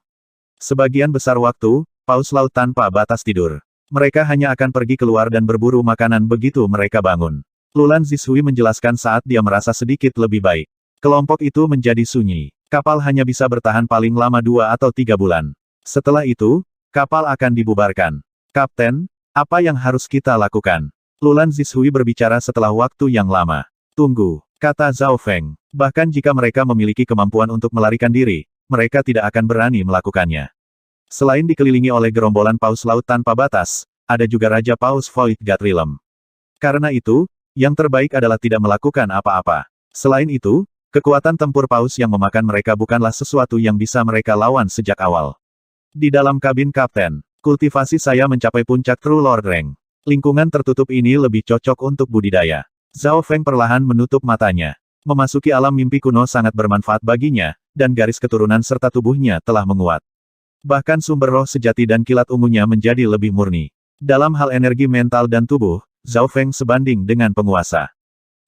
Sebagian besar waktu, paus laut tanpa batas tidur. Mereka hanya akan pergi keluar dan berburu makanan begitu mereka bangun. Lulan Zishui menjelaskan saat dia merasa sedikit lebih baik. Kelompok itu menjadi sunyi. Kapal hanya bisa bertahan paling lama 2 atau 3 bulan. Setelah itu, kapal akan dibubarkan. Kapten, apa yang harus kita lakukan? Lulan Zishui berbicara setelah waktu yang lama. Tunggu, kata Zhao Feng. Bahkan jika mereka memiliki kemampuan untuk melarikan diri, mereka tidak akan berani melakukannya. Selain dikelilingi oleh gerombolan paus laut tanpa batas, ada juga Raja Paus Void God Realm. Karena itu, yang terbaik adalah tidak melakukan apa-apa. Selain itu, kekuatan tempur paus yang memakan mereka bukanlah sesuatu yang bisa mereka lawan sejak awal. Di dalam kabin kapten, kultivasi saya mencapai puncak True Lord Rank. Lingkungan tertutup ini lebih cocok untuk budidaya. Zhao Feng perlahan menutup matanya. Memasuki alam mimpi kuno sangat bermanfaat baginya, dan garis keturunan serta tubuhnya telah menguat. Bahkan sumber roh sejati dan kilat ungunya menjadi lebih murni. Dalam hal energi mental dan tubuh, Zhao Feng sebanding dengan penguasa.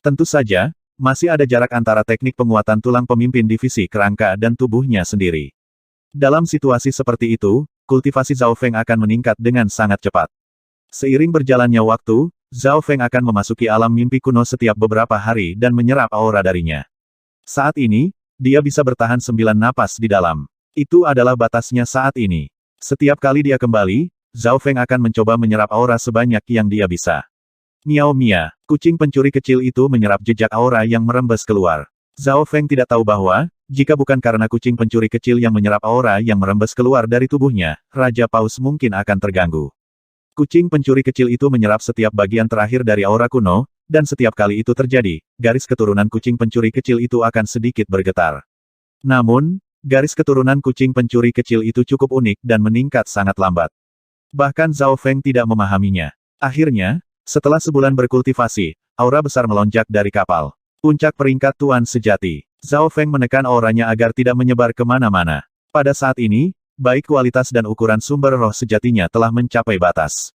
Tentu saja, masih ada jarak antara teknik penguatan tulang pemimpin divisi kerangka dan tubuhnya sendiri. Dalam situasi seperti itu, kultivasi Zhao Feng akan meningkat dengan sangat cepat. Seiring berjalannya waktu, Zhao Feng akan memasuki alam mimpi kuno setiap beberapa hari dan menyerap aura darinya. Saat ini, dia bisa bertahan 9 napas di dalam. Itu adalah batasnya saat ini. Setiap kali dia kembali, Zhao Feng akan mencoba menyerap aura sebanyak yang dia bisa. Miao Mia, kucing pencuri kecil itu menyerap jejak aura yang merembes keluar. Zhao Feng tidak tahu bahwa, jika bukan karena kucing pencuri kecil yang menyerap aura yang merembes keluar dari tubuhnya, Raja Paus mungkin akan terganggu. Kucing pencuri kecil itu menyerap setiap bagian terakhir dari aura kuno, dan setiap kali itu terjadi, garis keturunan kucing pencuri kecil itu akan sedikit bergetar. Namun, garis keturunan kucing pencuri kecil itu cukup unik dan meningkat sangat lambat. Bahkan Zhao Feng tidak memahaminya. Akhirnya, setelah sebulan berkultivasi, aura besar melonjak dari kapal. Puncak peringkat Tuan Sejati. Zhao Feng menekan auranya agar tidak menyebar kemana-mana. Pada saat ini, baik kualitas dan ukuran sumber roh sejatinya telah mencapai batas.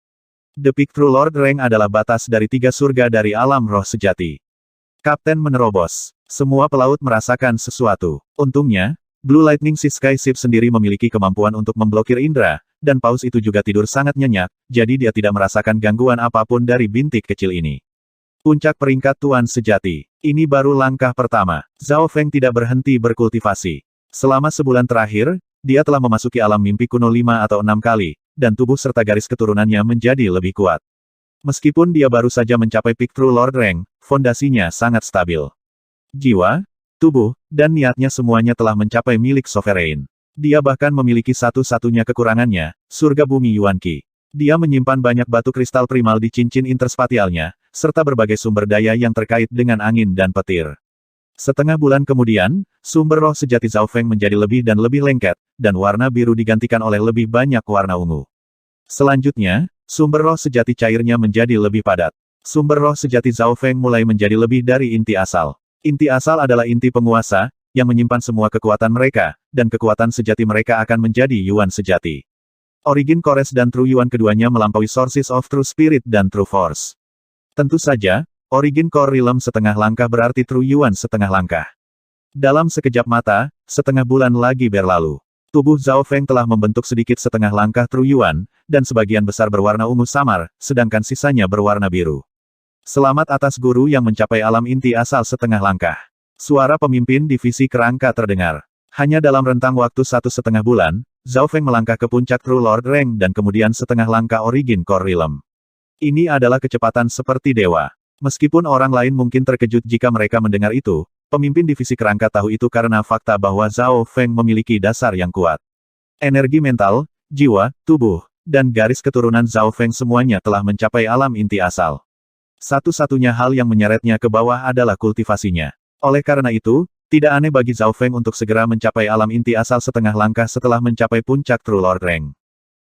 The Peak True Lord Rank adalah batas dari 3 surga dari alam roh sejati. Kapten menerobos. Semua pelaut merasakan sesuatu. Untungnya, Blue Lightning Sea Sky Ship sendiri memiliki kemampuan untuk memblokir indera, dan paus itu juga tidur sangat nyenyak, jadi dia tidak merasakan gangguan apapun dari bintik kecil ini. Puncak peringkat Tuan Sejati. Ini baru langkah pertama. Zhao Feng tidak berhenti berkultivasi. Selama sebulan terakhir, dia telah memasuki alam mimpi kuno 5 atau 6 kali, dan tubuh serta garis keturunannya menjadi lebih kuat. Meskipun dia baru saja mencapai Peak True Lord Rank, fondasinya sangat stabil. Jiwa, tubuh, dan niatnya semuanya telah mencapai milik Sovereign. Dia bahkan memiliki satu-satunya kekurangannya, surga bumi Yuan Qi. Dia menyimpan banyak batu kristal primal di cincin interspatialnya, serta berbagai sumber daya yang terkait dengan angin dan petir. Setengah bulan kemudian, sumber roh sejati Zhao Feng menjadi lebih dan lebih lengket, dan warna biru digantikan oleh lebih banyak warna ungu. Selanjutnya, sumber roh sejati cairnya menjadi lebih padat. Sumber roh sejati Zhao Feng mulai menjadi lebih dari inti asal. Inti asal adalah inti penguasa, yang menyimpan semua kekuatan mereka, dan kekuatan sejati mereka akan menjadi Yuan sejati. Origin Cores dan True Yuan keduanya melampaui Sources of True Spirit dan True Force. Tentu saja, Origin Core Realm setengah langkah berarti True Yuan setengah langkah. Dalam sekejap mata, setengah bulan lagi berlalu. Tubuh Zhao Feng telah membentuk sedikit setengah langkah True Yuan, dan sebagian besar berwarna ungu samar, sedangkan sisanya berwarna biru. Selamat atas guru yang mencapai alam inti asal setengah langkah. Suara pemimpin divisi kerangka terdengar. Hanya dalam rentang waktu 1,5 bulan, Zhao Feng melangkah ke puncak True Lord Rank dan kemudian setengah langkah Origin Core Realm. Ini adalah kecepatan seperti dewa. Meskipun orang lain mungkin terkejut jika mereka mendengar itu, pemimpin divisi kerangka tahu itu karena fakta bahwa Zhao Feng memiliki dasar yang kuat. Energi mental, jiwa, tubuh, dan garis keturunan Zhao Feng semuanya telah mencapai alam inti asal. Satu-satunya hal yang menyeretnya ke bawah adalah kultivasinya. Oleh karena itu, tidak aneh bagi Zhao Feng untuk segera mencapai alam inti asal setengah langkah setelah mencapai puncak True Lord Rank.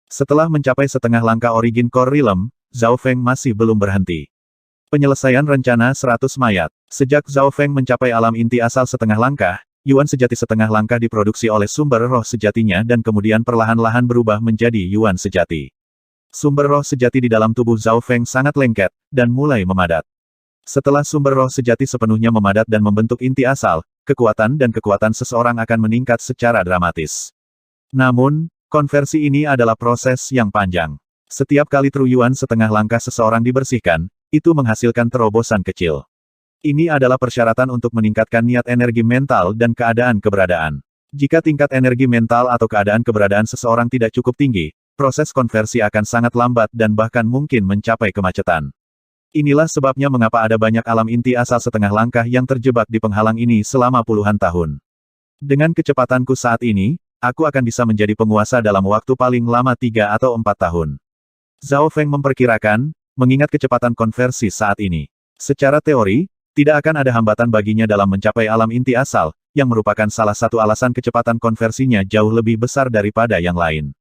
Setelah mencapai setengah langkah Origin Core Realm, Zhao Feng masih belum berhenti. Penyelesaian rencana 100 mayat. Sejak Zhao Feng mencapai alam inti asal setengah langkah, Yuan sejati setengah langkah diproduksi oleh sumber roh sejatinya dan kemudian perlahan-lahan berubah menjadi Yuan sejati. Sumber roh sejati di dalam tubuh Zhao Feng sangat lengket, dan mulai memadat. Setelah sumber roh sejati sepenuhnya memadat dan membentuk inti asal, kekuatan dan kekuatan seseorang akan meningkat secara dramatis. Namun, konversi ini adalah proses yang panjang. Setiap kali True Yuan setengah langkah seseorang dibersihkan, itu menghasilkan terobosan kecil. Ini adalah persyaratan untuk meningkatkan niat energi mental dan keadaan keberadaan. Jika tingkat energi mental atau keadaan keberadaan seseorang tidak cukup tinggi, proses konversi akan sangat lambat dan bahkan mungkin mencapai kemacetan. Inilah sebabnya mengapa ada banyak alam inti asal setengah langkah yang terjebak di penghalang ini selama puluhan tahun. Dengan kecepatanku saat ini, aku akan bisa menjadi penguasa dalam waktu paling lama 3 atau 4 tahun. Zhao Feng memperkirakan, mengingat kecepatan konversi saat ini. Secara teori, tidak akan ada hambatan baginya dalam mencapai alam inti asal, yang merupakan salah satu alasan kecepatan konversinya jauh lebih besar daripada yang lain.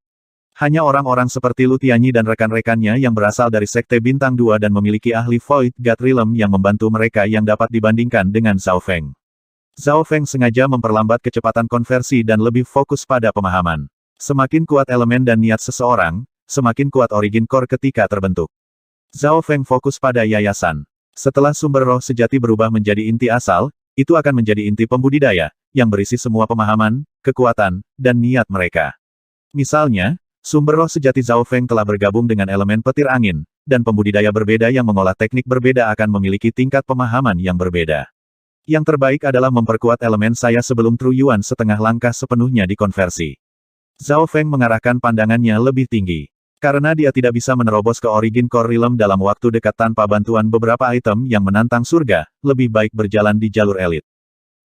Hanya orang-orang seperti Lu Tianyi dan rekan-rekannya yang berasal dari Sekte Bintang 2 dan memiliki ahli Void God Realm yang membantu mereka yang dapat dibandingkan dengan Zhao Feng. Zhao Feng sengaja memperlambat kecepatan konversi dan lebih fokus pada pemahaman. Semakin kuat elemen dan niat seseorang, semakin kuat origin core ketika terbentuk. Zhao Feng fokus pada yayasan. Setelah sumber roh sejati berubah menjadi inti asal, itu akan menjadi inti pembudidaya, yang berisi semua pemahaman, kekuatan, dan niat mereka. Misalnya, sumber roh sejati Zhao Feng telah bergabung dengan elemen petir angin, dan pembudidaya berbeda yang mengolah teknik berbeda akan memiliki tingkat pemahaman yang berbeda. Yang terbaik adalah memperkuat elemen saya sebelum True Yuan setengah langkah sepenuhnya dikonversi. Zhao Feng mengarahkan pandangannya lebih tinggi. Karena dia tidak bisa menerobos ke Origin Core Realm dalam waktu dekat tanpa bantuan beberapa item yang menantang surga, lebih baik berjalan di jalur elit.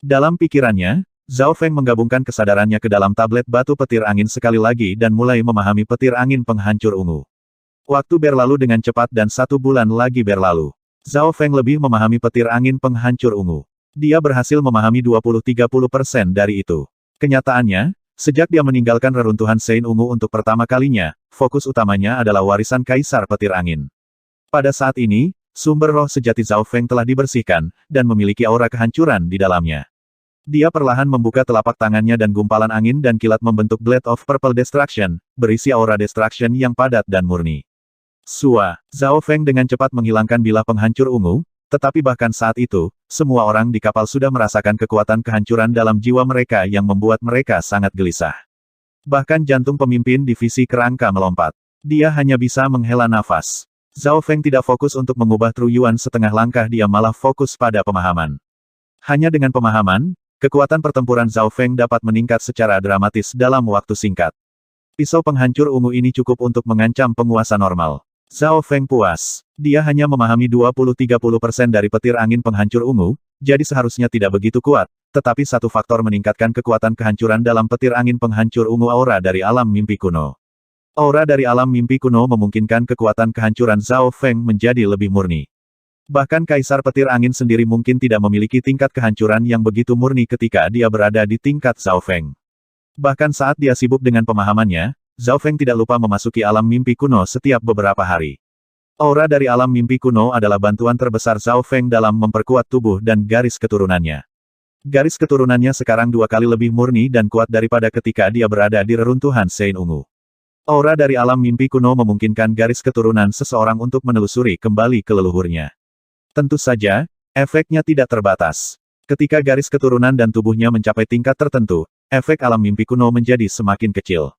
Dalam pikirannya, Zhao Feng menggabungkan kesadarannya ke dalam tablet batu petir angin sekali lagi dan mulai memahami petir angin penghancur ungu. Waktu berlalu dengan cepat dan 1 bulan lagi berlalu. Zhao Feng lebih memahami petir angin penghancur ungu. Dia berhasil memahami 20-30% dari itu. Kenyataannya, sejak dia meninggalkan reruntuhan Sein Ungu untuk pertama kalinya, fokus utamanya adalah warisan Kaisar Petir Angin. Pada saat ini, sumber roh sejati Zhao Feng telah dibersihkan, dan memiliki aura kehancuran di dalamnya. Dia perlahan membuka telapak tangannya dan gumpalan angin dan kilat membentuk Blade of Purple Destruction, berisi aura destruction yang padat dan murni. Sua, Zhao Feng dengan cepat menghilangkan bilah penghancur ungu, tetapi bahkan saat itu, semua orang di kapal sudah merasakan kekuatan kehancuran dalam jiwa mereka yang membuat mereka sangat gelisah. Bahkan jantung pemimpin divisi kerangka melompat. Dia hanya bisa menghela nafas. Zhao Feng tidak fokus untuk mengubah True Yuan setengah langkah, dia malah fokus pada pemahaman. Hanya dengan pemahaman, kekuatan pertempuran Zhao Feng dapat meningkat secara dramatis dalam waktu singkat. Pisau penghancur ungu ini cukup untuk mengancam penguasa normal. Zhao Feng puas. Dia hanya memahami 20-30% dari petir angin penghancur ungu, jadi seharusnya tidak begitu kuat, tetapi satu faktor meningkatkan kekuatan kehancuran dalam petir angin penghancur ungu aura dari alam mimpi kuno. Aura dari alam mimpi kuno memungkinkan kekuatan kehancuran Zhao Feng menjadi lebih murni. Bahkan Kaisar Petir Angin sendiri mungkin tidak memiliki tingkat kehancuran yang begitu murni ketika dia berada di tingkat Zhao Feng. Bahkan saat dia sibuk dengan pemahamannya, Zhao Feng tidak lupa memasuki alam mimpi kuno setiap beberapa hari. Aura dari alam mimpi kuno adalah bantuan terbesar Zhao Feng dalam memperkuat tubuh dan garis keturunannya. Garis keturunannya sekarang 2 kali lebih murni dan kuat daripada ketika dia berada di reruntuhan Sein Ungu. Aura dari alam mimpi kuno memungkinkan garis keturunan seseorang untuk menelusuri kembali ke leluhurnya. Tentu saja, efeknya tidak terbatas. Ketika garis keturunan dan tubuhnya mencapai tingkat tertentu, efek alam mimpi kuno menjadi semakin kecil.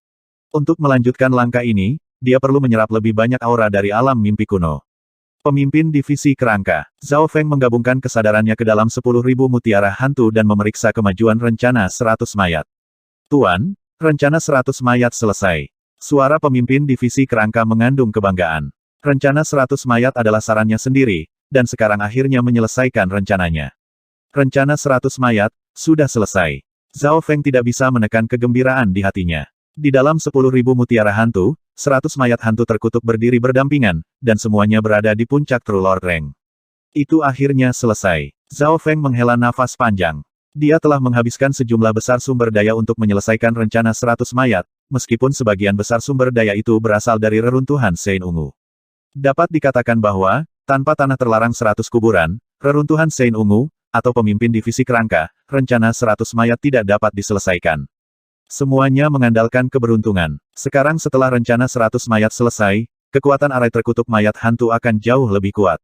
Untuk melanjutkan langkah ini, dia perlu menyerap lebih banyak aura dari alam mimpi kuno. Pemimpin divisi kerangka, Zhao Feng menggabungkan kesadarannya ke dalam 10.000 mutiara hantu dan memeriksa kemajuan rencana 100 mayat. Tuan, rencana 100 mayat selesai. Suara pemimpin divisi kerangka mengandung kebanggaan. Rencana 100 mayat adalah sarannya sendiri, dan sekarang akhirnya menyelesaikan rencananya. Rencana 100 mayat, sudah selesai. Zhao Feng tidak bisa menekan kegembiraan di hatinya. Di dalam 10.000 mutiara hantu, 100 mayat hantu terkutuk berdiri berdampingan, dan semuanya berada di puncak True Lord Rank. Itu akhirnya selesai. Zhao Feng menghela nafas panjang. Dia telah menghabiskan sejumlah besar sumber daya untuk menyelesaikan rencana 100 mayat, meskipun sebagian besar sumber daya itu berasal dari reruntuhan Sein Ungu. Dapat dikatakan bahwa, tanpa tanah terlarang 100 kuburan, reruntuhan Sein Ungu, atau pemimpin divisi kerangka, rencana 100 mayat tidak dapat diselesaikan. Semuanya mengandalkan keberuntungan. Sekarang setelah rencana 100 mayat selesai, kekuatan arai terkutuk mayat hantu akan jauh lebih kuat.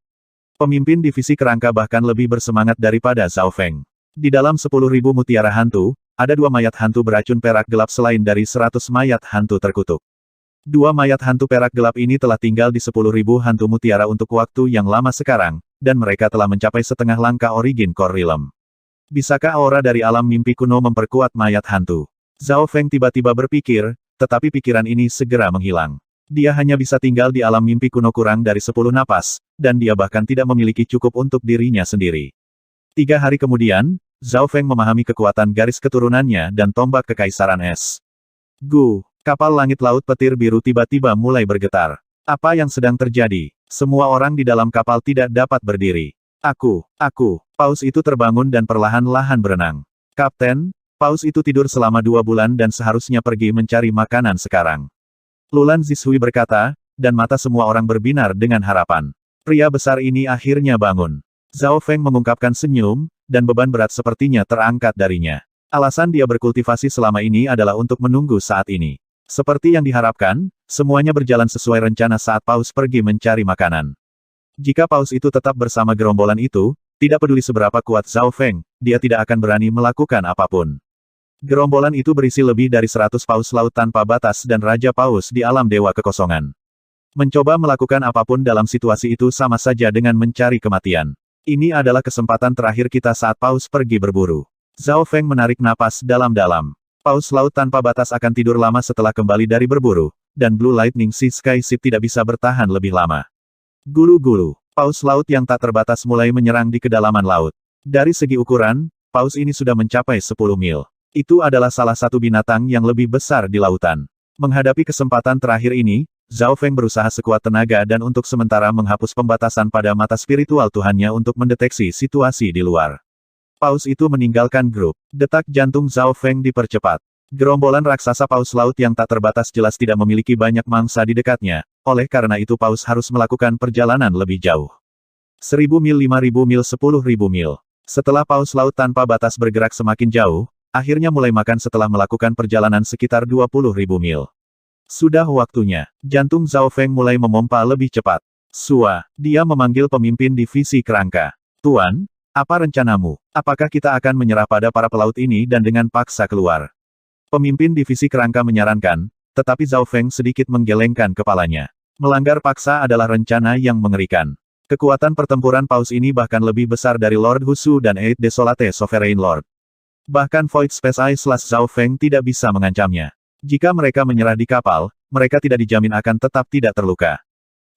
Pemimpin divisi kerangka bahkan lebih bersemangat daripada Zhao Feng. Di dalam 10.000 mutiara hantu, ada 2 mayat hantu beracun perak gelap selain dari 100 mayat hantu terkutuk. 2 mayat hantu perak gelap ini telah tinggal di 10.000 hantu mutiara untuk waktu yang lama sekarang, dan mereka telah mencapai setengah langkah Origin Core Realm. Bisakah aura dari alam mimpi kuno memperkuat mayat hantu? Zhao Feng tiba-tiba berpikir, tetapi pikiran ini segera menghilang. Dia hanya bisa tinggal di alam mimpi kuno kurang dari 10 napas, dan dia bahkan tidak memiliki cukup untuk dirinya sendiri. 3 hari kemudian, Zhao Feng memahami kekuatan garis keturunannya dan tombak kekaisaran es. Kapal langit laut petir biru tiba-tiba mulai bergetar. Apa yang sedang terjadi? Semua orang di dalam kapal tidak dapat berdiri. Paus itu terbangun dan perlahan-lahan berenang. Kapten, Paus itu tidur selama 2 bulan dan seharusnya pergi mencari makanan sekarang. Lulan Zishui berkata, dan mata semua orang berbinar dengan harapan. Pria besar ini akhirnya bangun. Zhao Feng mengungkapkan senyum, dan beban berat sepertinya terangkat darinya. Alasan dia berkultivasi selama ini adalah untuk menunggu saat ini. Seperti yang diharapkan, semuanya berjalan sesuai rencana saat Paus pergi mencari makanan. Jika Paus itu tetap bersama gerombolan itu, tidak peduli seberapa kuat Zhao Feng, dia tidak akan berani melakukan apapun. Gerombolan itu berisi lebih dari 100 Paus Laut tanpa batas dan Raja Paus di alam Dewa Kekosongan. Mencoba melakukan apapun dalam situasi itu sama saja dengan mencari kematian. Ini adalah kesempatan terakhir kita saat Paus pergi berburu. Zhao Feng menarik napas dalam-dalam. Paus Laut tanpa batas akan tidur lama setelah kembali dari berburu, dan Blue Lightning Sea Sky Ship tidak bisa bertahan lebih lama. Gulu-gulu. Paus laut yang tak terbatas mulai menyerang di kedalaman laut. Dari segi ukuran, paus ini sudah mencapai 10 mil. Itu adalah salah satu binatang yang lebih besar di lautan. Menghadapi kesempatan terakhir ini, Zhao Feng berusaha sekuat tenaga dan untuk sementara menghapus pembatasan pada mata spiritual Tuhannya untuk mendeteksi situasi di luar. Paus itu meninggalkan grup. Detak jantung Zhao Feng dipercepat. Gerombolan raksasa paus laut yang tak terbatas jelas tidak memiliki banyak mangsa di dekatnya, oleh karena itu paus harus melakukan perjalanan lebih jauh. 1000 mil, 5000 mil, 10.000 mil. Setelah paus laut tanpa batas bergerak semakin jauh, akhirnya mulai makan setelah melakukan perjalanan sekitar 20.000 mil. Sudah waktunya. Jantung Zhao Feng mulai memompa lebih cepat. Sua, dia memanggil pemimpin divisi kerangka. Tuan, apa rencanamu? Apakah kita akan menyerah pada para pelaut ini dan dengan paksa keluar? Pemimpin divisi kerangka menyarankan, tetapi Zhao Feng sedikit menggelengkan kepalanya. Melanggar paksa adalah rencana yang mengerikan. Kekuatan pertempuran paus ini bahkan lebih besar dari Lord Husu dan Eight Desolate Sovereign Lord. Bahkan Void Space Eye / Zhao Feng tidak bisa mengancamnya. Jika mereka menyerah di kapal, mereka tidak dijamin akan tetap tidak terluka.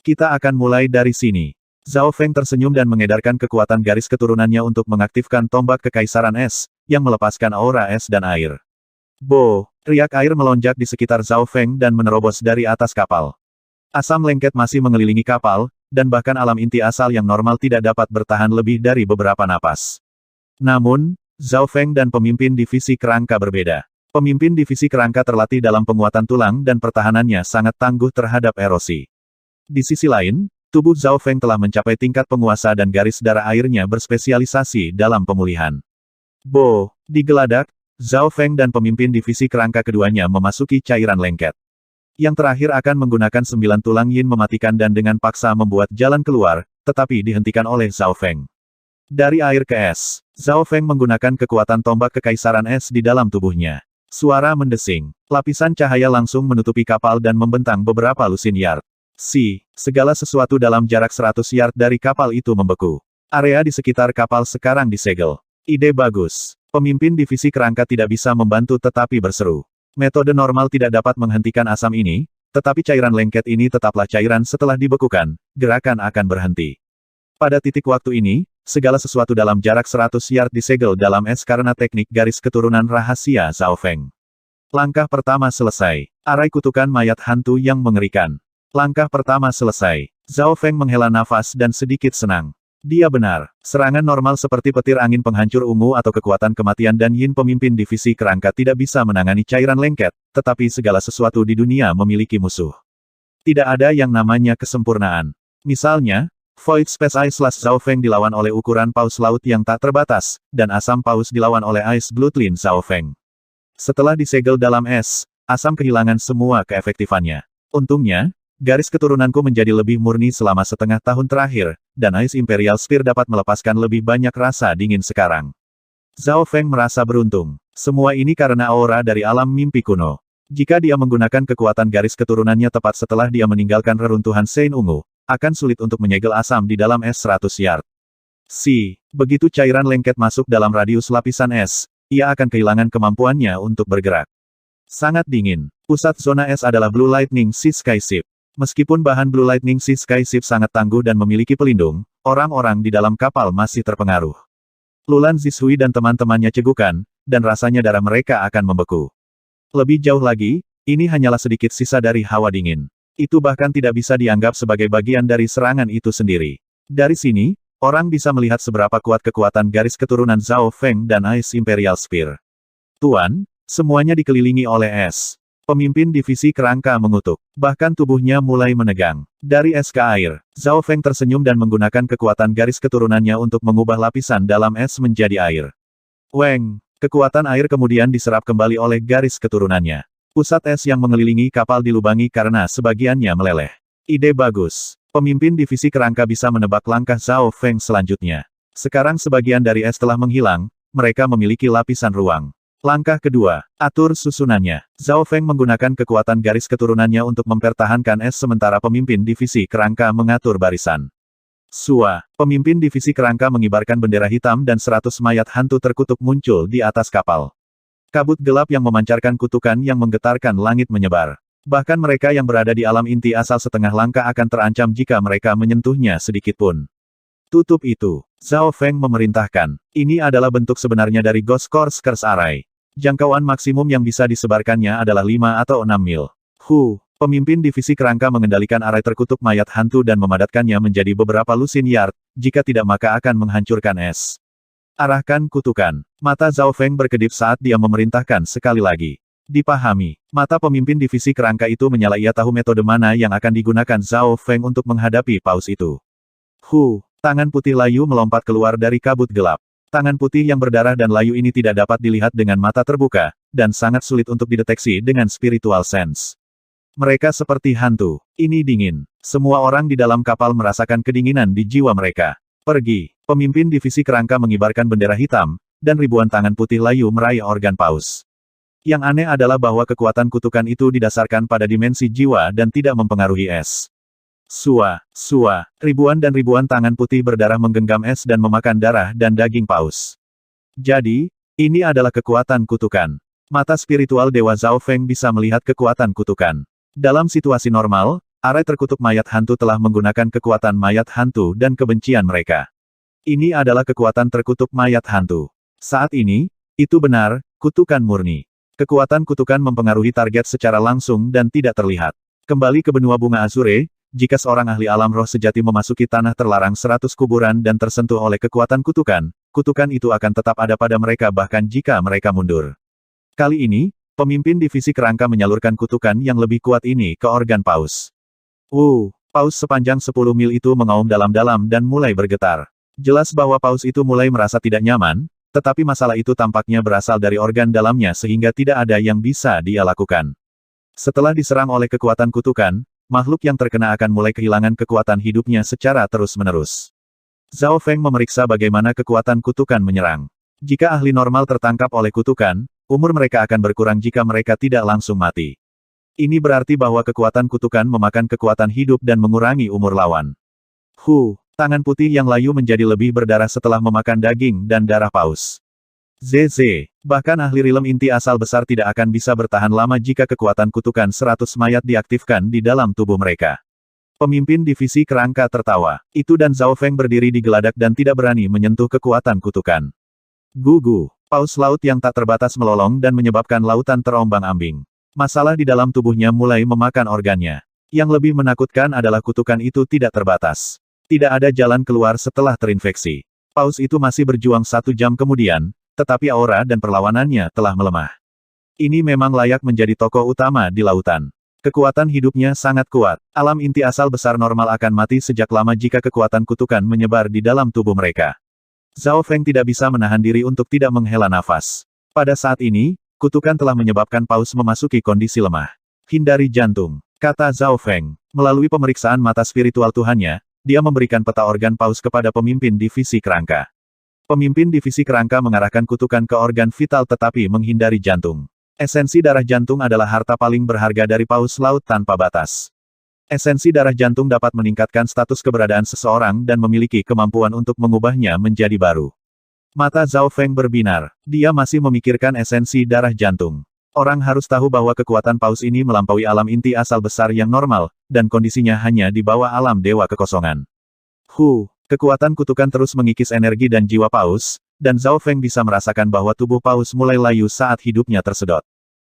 Kita akan mulai dari sini. Zhao Feng tersenyum dan mengedarkan kekuatan garis keturunannya untuk mengaktifkan tombak kekaisaran es, yang melepaskan aura es dan air. Bo! Riak air melonjak di sekitar Zhao Feng dan menerobos dari atas kapal. Asam lengket masih mengelilingi kapal, dan bahkan alam inti asal yang normal tidak dapat bertahan lebih dari beberapa napas. Namun, Zhao Feng dan pemimpin divisi kerangka berbeda. Pemimpin divisi kerangka terlatih dalam penguatan tulang dan pertahanannya sangat tangguh terhadap erosi. Di sisi lain, tubuh Zhao Feng telah mencapai tingkat penguasa dan garis darah airnya berspesialisasi dalam pemulihan. Bo! Digeladak, Zhao Feng dan pemimpin divisi kerangka keduanya memasuki cairan lengket. Yang terakhir akan menggunakan 9 tulang yin mematikan dan dengan paksa membuat jalan keluar, tetapi dihentikan oleh Zhao Feng. Dari air ke es, Zhao Feng menggunakan kekuatan tombak kekaisaran es di dalam tubuhnya. Suara mendesing. Lapisan cahaya langsung menutupi kapal dan membentang beberapa lusin yard. Segala sesuatu dalam jarak 100 yard dari kapal itu membeku. Area di sekitar kapal sekarang disegel. Ide bagus. Pemimpin divisi kerangka tidak bisa membantu tetapi berseru. Metode normal tidak dapat menghentikan asam ini, tetapi cairan lengket ini tetaplah cairan setelah dibekukan, gerakan akan berhenti. Pada titik waktu ini, segala sesuatu dalam jarak 100 yard disegel dalam es karena teknik garis keturunan rahasia Zhao Feng. Langkah pertama selesai. Arai kutukan mayat hantu yang mengerikan. Langkah pertama selesai. Zhao Feng menghela nafas dan sedikit senang. Dia benar. Serangan normal seperti petir angin penghancur ungu atau kekuatan kematian dan yin pemimpin divisi kerangka tidak bisa menangani cairan lengket, tetapi segala sesuatu di dunia memiliki musuh. Tidak ada yang namanya kesempurnaan. Misalnya, Void Space Eye / Zhao Feng dilawan oleh ukuran paus laut yang tak terbatas, dan asam paus dilawan oleh Ice Bloodline Zhao Feng. Setelah disegel dalam es, asam kehilangan semua keefektifannya. Untungnya, garis keturunanku menjadi lebih murni selama setengah tahun terakhir, dan Ice Imperial Spear dapat melepaskan lebih banyak rasa dingin sekarang. Zhao Feng merasa beruntung. Semua ini karena aura dari alam mimpi kuno. Jika dia menggunakan kekuatan garis keturunannya tepat setelah dia meninggalkan reruntuhan Sein Ungu, akan sulit untuk menyegel asam di dalam es 100 yard. Begitu cairan lengket masuk dalam radius lapisan es, ia akan kehilangan kemampuannya untuk bergerak. Sangat dingin. Pusat zona es adalah Blue Lightning Sea Sky Ship. Meskipun bahan Blue Lightning Sea Sky Ship sangat tangguh dan memiliki pelindung, orang-orang di dalam kapal masih terpengaruh. Lulan Zishui dan teman-temannya cegukan, dan rasanya darah mereka akan membeku. Lebih jauh lagi, ini hanyalah sedikit sisa dari hawa dingin. Itu bahkan tidak bisa dianggap sebagai bagian dari serangan itu sendiri. Dari sini, orang bisa melihat seberapa kuat kekuatan garis keturunan Zhao Feng dan Ice Imperial Spear. Tuan, semuanya dikelilingi oleh es. Pemimpin divisi kerangka mengutuk. Bahkan tubuhnya mulai menegang. Dari es ke air, Zhao Feng tersenyum dan menggunakan kekuatan garis keturunannya untuk mengubah lapisan dalam es menjadi air. Weng! Kekuatan air kemudian diserap kembali oleh garis keturunannya. Pusat es yang mengelilingi kapal dilubangi karena sebagiannya meleleh. Ide bagus. Pemimpin divisi kerangka bisa menebak langkah Zhao Feng selanjutnya. Sekarang sebagian dari es telah menghilang, mereka memiliki lapisan ruang. Langkah kedua, atur susunannya. Zhao Feng menggunakan kekuatan garis keturunannya untuk mempertahankan es sementara pemimpin divisi kerangka mengatur barisan. Sua, pemimpin divisi kerangka mengibarkan bendera hitam dan 100 mayat hantu terkutuk muncul di atas kapal. Kabut gelap yang memancarkan kutukan yang menggetarkan langit menyebar. Bahkan mereka yang berada di alam inti asal setengah langkah akan terancam jika mereka menyentuhnya sedikitpun. Tutup itu. Zhao Feng memerintahkan. Ini adalah bentuk sebenarnya dari Ghost Course Curse Array. Jangkauan maksimum yang bisa disebarkannya adalah 5 atau 6 mil. Pemimpin divisi kerangka mengendalikan arai terkutuk mayat hantu dan memadatkannya menjadi beberapa lusin yard, jika tidak maka akan menghancurkan es. Arahkan kutukan. Mata Zhao Feng berkedip saat dia memerintahkan sekali lagi. Dipahami. Mata pemimpin divisi kerangka itu menyala, ia tahu metode mana yang akan digunakan Zhao Feng untuk menghadapi paus itu. Tangan putih layu melompat keluar dari kabut gelap. Tangan putih yang berdarah dan layu ini tidak dapat dilihat dengan mata terbuka, dan sangat sulit untuk dideteksi dengan spiritual sense. Mereka seperti hantu. Ini dingin. Semua orang di dalam kapal merasakan kedinginan di jiwa mereka. Pergi. Pemimpin divisi kerangka mengibarkan bendera hitam, dan ribuan tangan putih layu meraih organ paus. Yang aneh adalah bahwa kekuatan kutukan itu didasarkan pada dimensi jiwa dan tidak mempengaruhi es. Sua, ribuan dan ribuan tangan putih berdarah menggenggam es dan memakan darah dan daging paus. Jadi, ini adalah kekuatan kutukan. Mata spiritual Dewa Zhao Feng bisa melihat kekuatan kutukan. Dalam situasi normal, arai terkutuk mayat hantu telah menggunakan kekuatan mayat hantu dan kebencian mereka. Ini adalah kekuatan terkutuk mayat hantu. Saat ini, itu benar, kutukan murni. Kekuatan kutukan mempengaruhi target secara langsung dan tidak terlihat. Kembali ke benua bunga Azure. Jika seorang ahli alam roh sejati memasuki tanah terlarang 100 kuburan dan tersentuh oleh kekuatan kutukan, kutukan itu akan tetap ada pada mereka bahkan jika mereka mundur. Kali ini, pemimpin divisi kerangka menyalurkan kutukan yang lebih kuat ini ke organ paus. Paus sepanjang 10 mil itu mengaum dalam-dalam dan mulai bergetar. Jelas bahwa paus itu mulai merasa tidak nyaman, tetapi masalah itu tampaknya berasal dari organ dalamnya sehingga tidak ada yang bisa dia lakukan. Setelah diserang oleh kekuatan kutukan, makhluk yang terkena akan mulai kehilangan kekuatan hidupnya secara terus-menerus. Zhao Feng memeriksa bagaimana kekuatan kutukan menyerang. Jika ahli normal tertangkap oleh kutukan, umur mereka akan berkurang jika mereka tidak langsung mati. Ini berarti bahwa kekuatan kutukan memakan kekuatan hidup dan mengurangi umur lawan. Tangan putih yang layu menjadi lebih berdarah setelah memakan daging dan darah paus. Bahkan ahli rilem inti asal besar tidak akan bisa bertahan lama jika kekuatan kutukan 100 mayat diaktifkan di dalam tubuh mereka. Pemimpin divisi kerangka tertawa. Itu dan Zhao Feng berdiri di geladak dan tidak berani menyentuh kekuatan kutukan. Gugu. Paus laut yang tak terbatas melolong dan menyebabkan lautan terombang-ambing. Masalah di dalam tubuhnya mulai memakan organnya. Yang lebih menakutkan adalah kutukan itu tidak terbatas. Tidak ada jalan keluar setelah terinfeksi. Paus itu masih berjuang 1 jam kemudian, tetapi aura dan perlawanannya telah melemah. Ini memang layak menjadi tokoh utama di lautan. Kekuatan hidupnya sangat kuat. Alam inti asal besar normal akan mati sejak lama jika kekuatan kutukan menyebar di dalam tubuh mereka. Zhao Feng tidak bisa menahan diri untuk tidak menghela nafas. Pada saat ini, kutukan telah menyebabkan paus memasuki kondisi lemah. Hindari jantung, kata Zhao Feng. Melalui pemeriksaan mata spiritual Tuhannya, dia memberikan peta organ paus kepada pemimpin divisi kerangka. Pemimpin divisi kerangka mengarahkan kutukan ke organ vital tetapi menghindari jantung. Esensi darah jantung adalah harta paling berharga dari paus laut tanpa batas. Esensi darah jantung dapat meningkatkan status keberadaan seseorang dan memiliki kemampuan untuk mengubahnya menjadi baru. Mata Zhao Feng berbinar. Dia masih memikirkan esensi darah jantung. Orang harus tahu bahwa kekuatan paus ini melampaui alam inti asal besar yang normal, dan kondisinya hanya di bawah alam dewa kekosongan. Kekuatan kutukan terus mengikis energi dan jiwa paus, dan Zhao Feng bisa merasakan bahwa tubuh paus mulai layu saat hidupnya tersedot.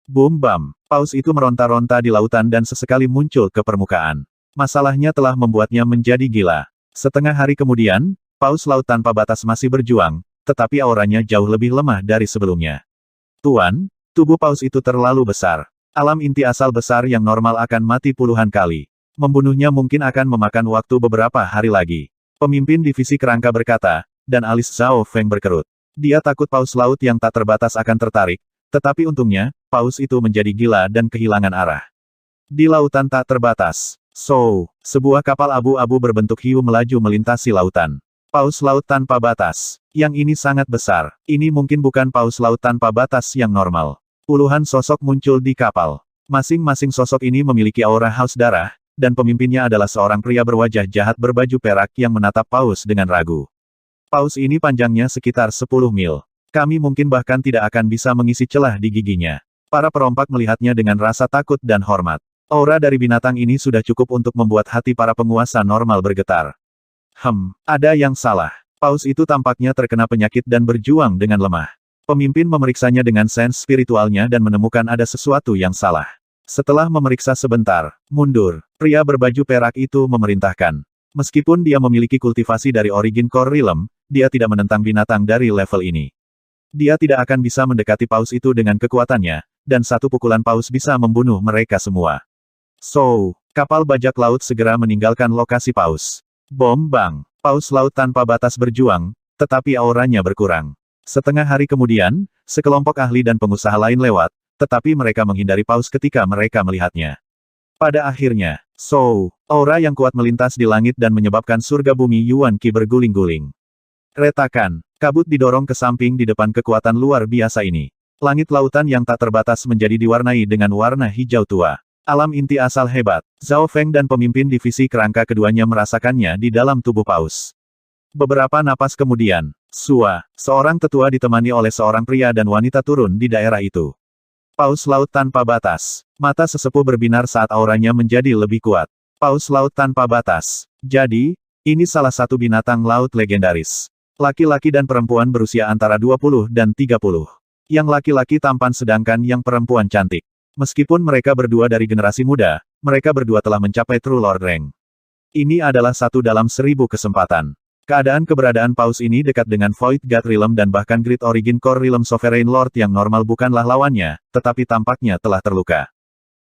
Boom bam, paus itu meronta-ronta di lautan dan sesekali muncul ke permukaan. Masalahnya telah membuatnya menjadi gila. Setengah hari kemudian, paus laut tanpa batas masih berjuang, tetapi auranya jauh lebih lemah dari sebelumnya. Tuan, tubuh paus itu terlalu besar. Alam inti asal besar yang normal akan mati puluhan kali. Membunuhnya mungkin akan memakan waktu beberapa hari lagi. Pemimpin divisi kerangka berkata, dan alis Zhao Feng berkerut. Dia takut paus laut yang tak terbatas akan tertarik, tetapi untungnya, paus itu menjadi gila dan kehilangan arah. Di lautan tak terbatas, sebuah kapal abu-abu berbentuk hiu melaju melintasi lautan. Paus laut tanpa batas. Yang ini sangat besar. Ini mungkin bukan paus laut tanpa batas yang normal. Puluhan sosok muncul di kapal. Masing-masing sosok ini memiliki aura haus darah, dan pemimpinnya adalah seorang pria berwajah jahat berbaju perak yang menatap paus dengan ragu. Paus ini panjangnya sekitar 10 mil. Kami mungkin bahkan tidak akan bisa mengisi celah di giginya. Para perompak melihatnya dengan rasa takut dan hormat. Aura dari binatang ini sudah cukup untuk membuat hati para penguasa normal bergetar. Ada yang salah. Paus itu tampaknya terkena penyakit dan berjuang dengan lemah. Pemimpin memeriksanya dengan sens spiritualnya dan menemukan ada sesuatu yang salah. Setelah memeriksa sebentar, mundur. Pria berbaju perak itu memerintahkan. Meskipun dia memiliki kultivasi dari Origin Core Realm, dia tidak menentang binatang dari level ini. Dia tidak akan bisa mendekati paus itu dengan kekuatannya, dan satu pukulan paus bisa membunuh mereka semua. Kapal bajak laut segera meninggalkan lokasi paus. Bom bang, paus laut tanpa batas berjuang, tetapi auranya berkurang. Setengah hari kemudian, sekelompok ahli dan pengusaha lain lewat, tetapi mereka menghindari paus ketika mereka melihatnya. Pada akhirnya, aura yang kuat melintas di langit dan menyebabkan surga bumi Yuan Qi berguling-guling. Retakan, kabut didorong ke samping di depan kekuatan luar biasa ini. Langit lautan yang tak terbatas menjadi diwarnai dengan warna hijau tua. Alam inti asal hebat. Zhao Feng dan pemimpin divisi kerangka keduanya merasakannya di dalam tubuh paus. Beberapa napas kemudian, seorang tetua ditemani oleh seorang pria dan wanita turun di daerah itu. Paus laut tanpa batas. Mata sesepuh berbinar saat auranya menjadi lebih kuat. Paus laut tanpa batas. Jadi, ini salah satu binatang laut legendaris. Laki-laki dan perempuan berusia antara 20 dan 30. Yang laki-laki tampan sedangkan yang perempuan cantik. Meskipun mereka berdua dari generasi muda, mereka berdua telah mencapai True Lord Rank. Ini adalah 1 dalam 1000 kesempatan. Keberadaan paus ini dekat dengan Void God Realm dan bahkan Great Origin Core Realm Sovereign Lord yang normal bukanlah lawannya, tetapi tampaknya telah terluka.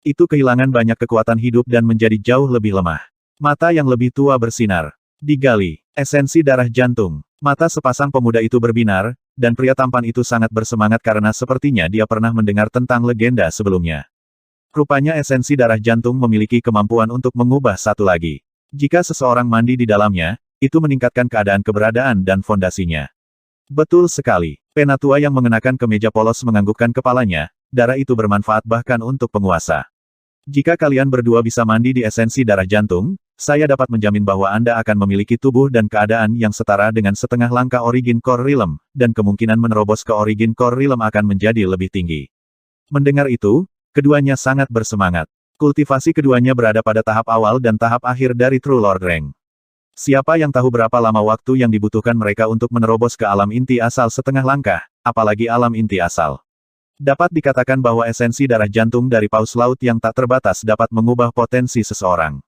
Itu kehilangan banyak kekuatan hidup dan menjadi jauh lebih lemah. Mata yang lebih tua bersinar. Digali, esensi darah jantung. Mata sepasang pemuda itu berbinar, dan pria tampan itu sangat bersemangat karena sepertinya dia pernah mendengar tentang legenda sebelumnya. Rupanya esensi darah jantung memiliki kemampuan untuk mengubah satu lagi. Jika seseorang mandi di dalamnya, itu meningkatkan keadaan keberadaan dan fondasinya. Betul sekali. Penatua yang mengenakan kemeja polos menganggukkan kepalanya, darah itu bermanfaat bahkan untuk penguasa. Jika kalian berdua bisa mandi di esensi darah jantung, saya dapat menjamin bahwa Anda akan memiliki tubuh dan keadaan yang setara dengan setengah langkah Origin Core Realm, dan kemungkinan menerobos ke Origin Core Realm akan menjadi lebih tinggi. Mendengar itu, keduanya sangat bersemangat. Kultivasi keduanya berada pada tahap awal dan tahap akhir dari True Lord Rank. Siapa yang tahu berapa lama waktu yang dibutuhkan mereka untuk menerobos ke alam inti asal setengah langkah, apalagi alam inti asal. Dapat dikatakan bahwa esensi darah jantung dari paus laut yang tak terbatas dapat mengubah potensi seseorang.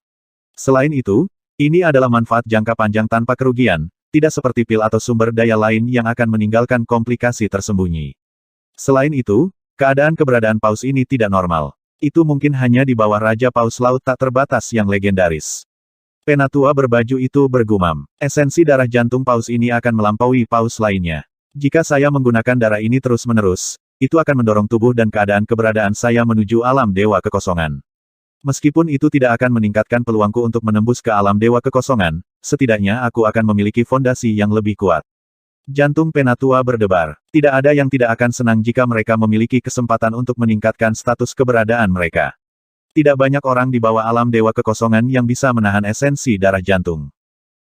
Selain itu, ini adalah manfaat jangka panjang tanpa kerugian, tidak seperti pil atau sumber daya lain yang akan meninggalkan komplikasi tersembunyi. Selain itu, keberadaan paus ini tidak normal. Itu mungkin hanya di bawah Raja Paus Laut tak terbatas yang legendaris. Penatua berbaju itu bergumam, esensi darah jantung paus ini akan melampaui paus lainnya. Jika saya menggunakan darah ini terus-menerus, itu akan mendorong tubuh dan keberadaan saya menuju alam dewa kekosongan. Meskipun itu tidak akan meningkatkan peluangku untuk menembus ke alam dewa kekosongan, setidaknya aku akan memiliki fondasi yang lebih kuat. Jantung Penatua berdebar. Tidak ada yang tidak akan senang jika mereka memiliki kesempatan untuk meningkatkan status keberadaan mereka. Tidak banyak orang di bawah alam dewa kekosongan yang bisa menahan esensi darah jantung.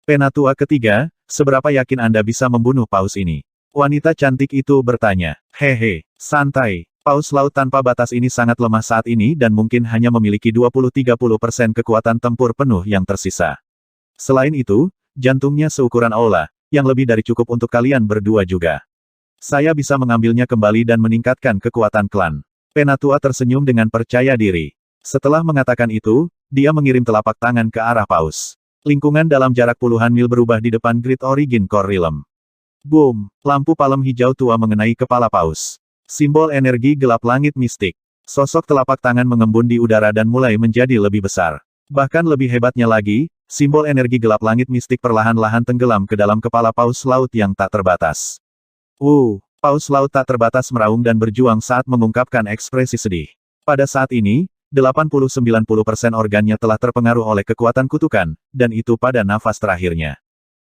Penatua ketiga, seberapa yakin Anda bisa membunuh paus ini? Wanita cantik itu bertanya. Hehe, santai. Paus laut tanpa batas ini sangat lemah saat ini dan mungkin hanya memiliki 20-30% kekuatan tempur penuh yang tersisa. Selain itu, jantungnya seukuran aula, yang lebih dari cukup untuk kalian berdua juga. Saya bisa mengambilnya kembali dan meningkatkan kekuatan klan. Penatua tersenyum dengan percaya diri. Setelah mengatakan itu, dia mengirim telapak tangan ke arah paus. Lingkungan dalam jarak puluhan mil berubah di depan Great Origin Core Realm. Boom! Lampu palem hijau tua mengenai kepala paus. Simbol energi gelap langit mistik. Sosok telapak tangan mengembun di udara dan mulai menjadi lebih besar. Bahkan lebih hebatnya lagi, simbol energi gelap langit mistik perlahan-lahan tenggelam ke dalam kepala Paus Laut yang tak terbatas. Paus Laut tak terbatas meraung dan berjuang saat mengungkapkan ekspresi sedih. Pada saat ini, 80-90% organnya telah terpengaruh oleh kekuatan kutukan, dan itu pada nafas terakhirnya.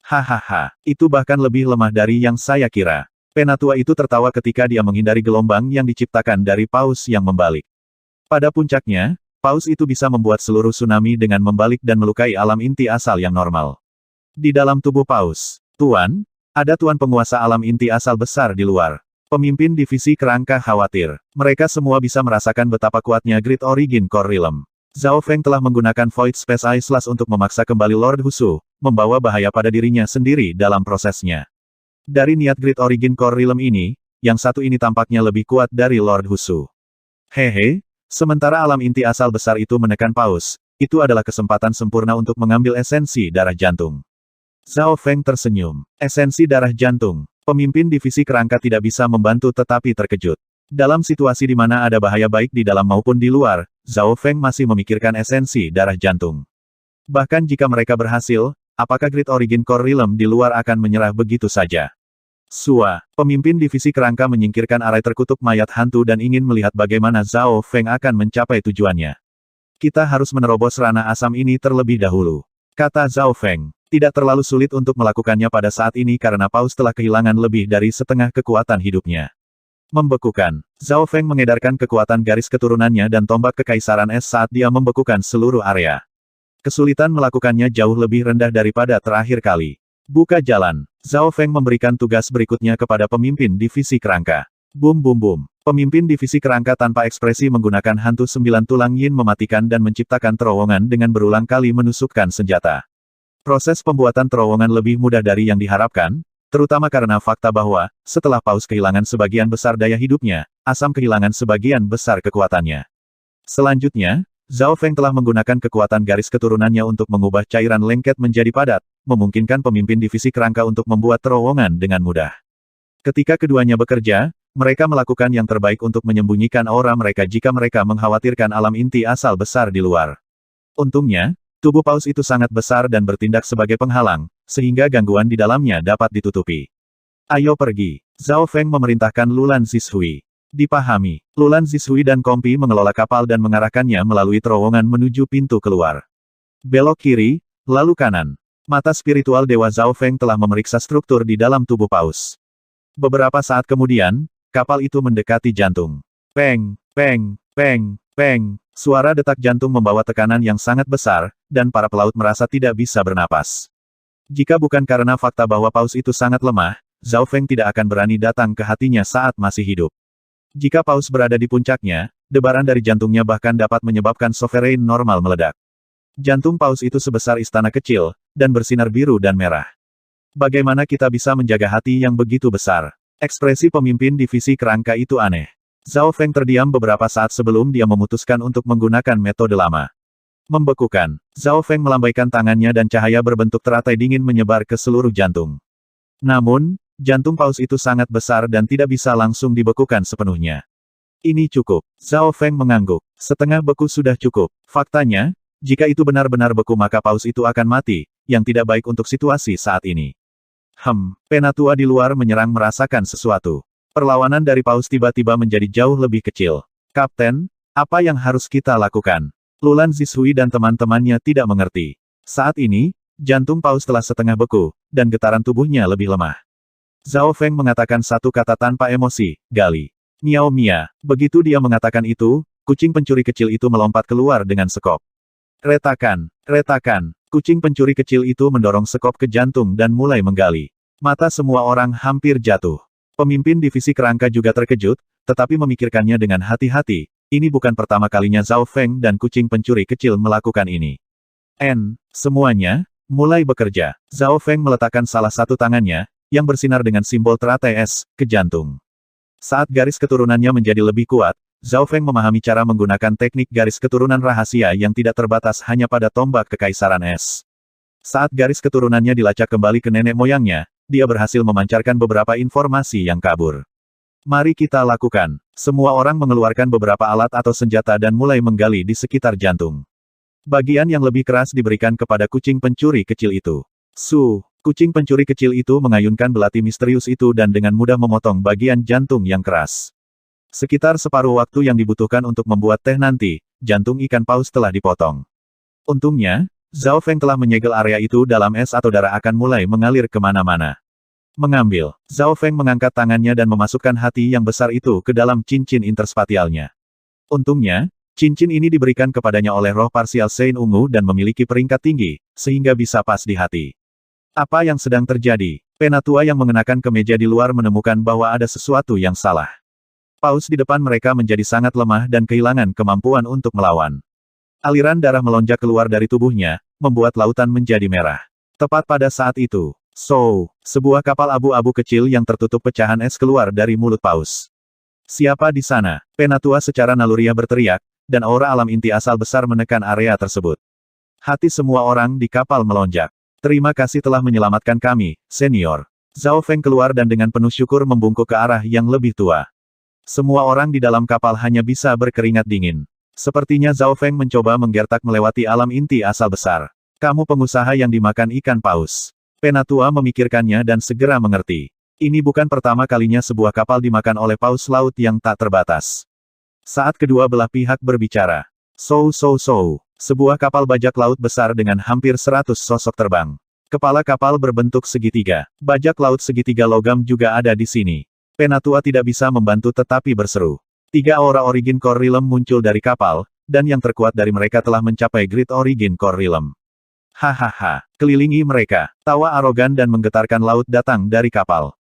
Hahaha, itu bahkan lebih lemah dari yang saya kira. Penatua itu tertawa ketika dia menghindari gelombang yang diciptakan dari paus yang membalik. Pada puncaknya, paus itu bisa membuat seluruh tsunami dengan membalik dan melukai alam inti asal yang normal. Di dalam tubuh paus, Tuan, ada Tuan penguasa alam inti asal besar di luar. Pemimpin divisi kerangka khawatir. Mereka semua bisa merasakan betapa kuatnya Great Origin Core Realm. Zhao Feng telah menggunakan Void Space Islas untuk memaksa kembali Lord Husu, membawa bahaya pada dirinya sendiri dalam prosesnya. Dari niat Great Origin Core Realm ini, yang satu ini tampaknya lebih kuat dari Lord Husu. Hehe, sementara alam inti asal besar itu menekan paus, itu adalah kesempatan sempurna untuk mengambil esensi darah jantung. Zhao Feng tersenyum. Esensi darah jantung. Pemimpin divisi kerangka tidak bisa membantu tetapi terkejut. Dalam situasi di mana ada bahaya baik di dalam maupun di luar, Zhao Feng masih memikirkan esensi darah jantung. Bahkan jika mereka berhasil, apakah Great Origin Core Realm di luar akan menyerah begitu saja? Pemimpin divisi kerangka menyingkirkan arai terkutuk mayat hantu dan ingin melihat bagaimana Zhao Feng akan mencapai tujuannya. Kita harus menerobos ranah asam ini terlebih dahulu, kata Zhao Feng. Tidak terlalu sulit untuk melakukannya pada saat ini karena paus telah kehilangan lebih dari setengah kekuatan hidupnya. Membekukan. Zhao Feng mengedarkan kekuatan garis keturunannya dan tombak kekaisaran es saat dia membekukan seluruh area. Kesulitan melakukannya jauh lebih rendah daripada terakhir kali. Buka jalan. Zhao Feng memberikan tugas berikutnya kepada pemimpin divisi kerangka. Bum bum bum. Pemimpin divisi kerangka tanpa ekspresi menggunakan hantu 9 tulang yin mematikan dan menciptakan terowongan dengan berulang kali menusukkan senjata. Proses pembuatan terowongan lebih mudah dari yang diharapkan, terutama karena fakta bahwa, setelah paus kehilangan sebagian besar daya hidupnya, asam kehilangan sebagian besar kekuatannya. Selanjutnya, Zhao Feng telah menggunakan kekuatan garis keturunannya untuk mengubah cairan lengket menjadi padat, memungkinkan pemimpin divisi kerangka untuk membuat terowongan dengan mudah. Ketika keduanya bekerja, mereka melakukan yang terbaik untuk menyembunyikan aura mereka jika mereka mengkhawatirkan alam inti asal besar di luar. Untungnya, tubuh paus itu sangat besar dan bertindak sebagai penghalang, sehingga gangguan di dalamnya dapat ditutupi. Ayo pergi. Zhao Feng memerintahkan Lulan Zishui. Dipahami. Lulan Zishui dan Kompi mengelola kapal dan mengarahkannya melalui terowongan menuju pintu keluar. Belok kiri, lalu kanan. Mata spiritual Dewa Zhao Feng telah memeriksa struktur di dalam tubuh paus. Beberapa saat kemudian, kapal itu mendekati jantung. Peng, peng, peng, peng. Suara detak jantung membawa tekanan yang sangat besar, dan para pelaut merasa tidak bisa bernapas. Jika bukan karena fakta bahwa paus itu sangat lemah, Zhao Feng tidak akan berani datang ke hatinya saat masih hidup. Jika paus berada di puncaknya, debaran dari jantungnya bahkan dapat menyebabkan sovereign normal meledak. Jantung paus itu sebesar istana kecil, dan bersinar biru dan merah. Bagaimana kita bisa menjaga hati yang begitu besar? Ekspresi pemimpin divisi kerangka itu aneh. Zhao Feng terdiam beberapa saat sebelum dia memutuskan untuk menggunakan metode lama. Membekukan. Zhao Feng melambaikan tangannya dan cahaya berbentuk teratai dingin menyebar ke seluruh jantung. Namun, jantung paus itu sangat besar dan tidak bisa langsung dibekukan sepenuhnya. Ini cukup. Zhao Feng mengangguk. Setengah beku sudah cukup. Faktanya, jika itu benar-benar beku maka paus itu akan mati, yang tidak baik untuk situasi saat ini. Penatua di luar menyerang merasakan sesuatu. Perlawanan dari paus tiba-tiba menjadi jauh lebih kecil. Kapten, apa yang harus kita lakukan? Lulan Zishui dan teman-temannya tidak mengerti. Saat ini, jantung paus telah setengah beku, dan getaran tubuhnya lebih lemah. Zhao Feng mengatakan satu kata tanpa emosi, Gali. Miao Mia. Begitu dia mengatakan itu, kucing pencuri kecil itu melompat keluar dengan sekop. Retakan, retakan. Kucing pencuri kecil itu mendorong sekop ke jantung dan mulai menggali. Mata semua orang hampir jatuh. Pemimpin divisi kerangka juga terkejut, tetapi memikirkannya dengan hati-hati. Ini bukan pertama kalinya Zhao Feng dan kucing pencuri kecil melakukan ini. Semuanya, mulai bekerja. Zhao Feng meletakkan salah satu tangannya, yang bersinar dengan simbol teratai es, ke jantung. Saat garis keturunannya menjadi lebih kuat, Zhao Feng memahami cara menggunakan teknik garis keturunan rahasia yang tidak terbatas hanya pada tombak kekaisaran es. Saat garis keturunannya dilacak kembali ke nenek moyangnya, dia berhasil memancarkan beberapa informasi yang kabur. Mari kita lakukan. Semua orang mengeluarkan beberapa alat atau senjata dan mulai menggali di sekitar jantung. Bagian yang lebih keras diberikan kepada kucing pencuri kecil itu. Kucing pencuri kecil itu mengayunkan belati misterius itu dan dengan mudah memotong bagian jantung yang keras. Sekitar separuh waktu yang dibutuhkan untuk membuat teh nanti, jantung ikan paus telah dipotong. Untungnya, Zhao Feng telah menyegel area itu dalam es atau darah akan mulai mengalir kemana-mana. Mengambil, Zhao Feng mengangkat tangannya dan memasukkan hati yang besar itu ke dalam cincin interspatialnya. Untungnya, cincin ini diberikan kepadanya oleh roh parsial Sein Ungu dan memiliki peringkat tinggi, sehingga bisa pas di hati. Apa yang sedang terjadi? Penatua yang mengenakan kemeja di luar menemukan bahwa ada sesuatu yang salah. Paus di depan mereka menjadi sangat lemah dan kehilangan kemampuan untuk melawan. Aliran darah melonjak keluar dari tubuhnya, membuat lautan menjadi merah. Tepat pada saat itu, sebuah kapal abu-abu kecil yang tertutup pecahan es keluar dari mulut Paus. Siapa di sana? Penatua secara naluriah berteriak, dan aura alam inti asal besar menekan area tersebut. Hati semua orang di kapal melonjak. Terima kasih telah menyelamatkan kami, senior. Zhao Feng keluar dan dengan penuh syukur membungkuk ke arah yang lebih tua. Semua orang di dalam kapal hanya bisa berkeringat dingin. Sepertinya Zhao Feng mencoba menggertak melewati alam inti asal besar. Kamu pengusaha yang dimakan ikan paus. Penatua memikirkannya dan segera mengerti. Ini bukan pertama kalinya sebuah kapal dimakan oleh paus laut yang tak terbatas. Saat kedua belah pihak berbicara. Sebuah kapal bajak laut besar dengan hampir 100 sosok terbang. Kepala kapal berbentuk segitiga. Bajak laut segitiga logam juga ada di sini. Penatua tidak bisa membantu tetapi berseru. 3 aura Origin Core Realm muncul dari kapal, dan yang terkuat dari mereka telah mencapai Great Origin Core Realm. Hahaha, kelilingi mereka. Tawa arogan dan menggetarkan laut datang dari kapal.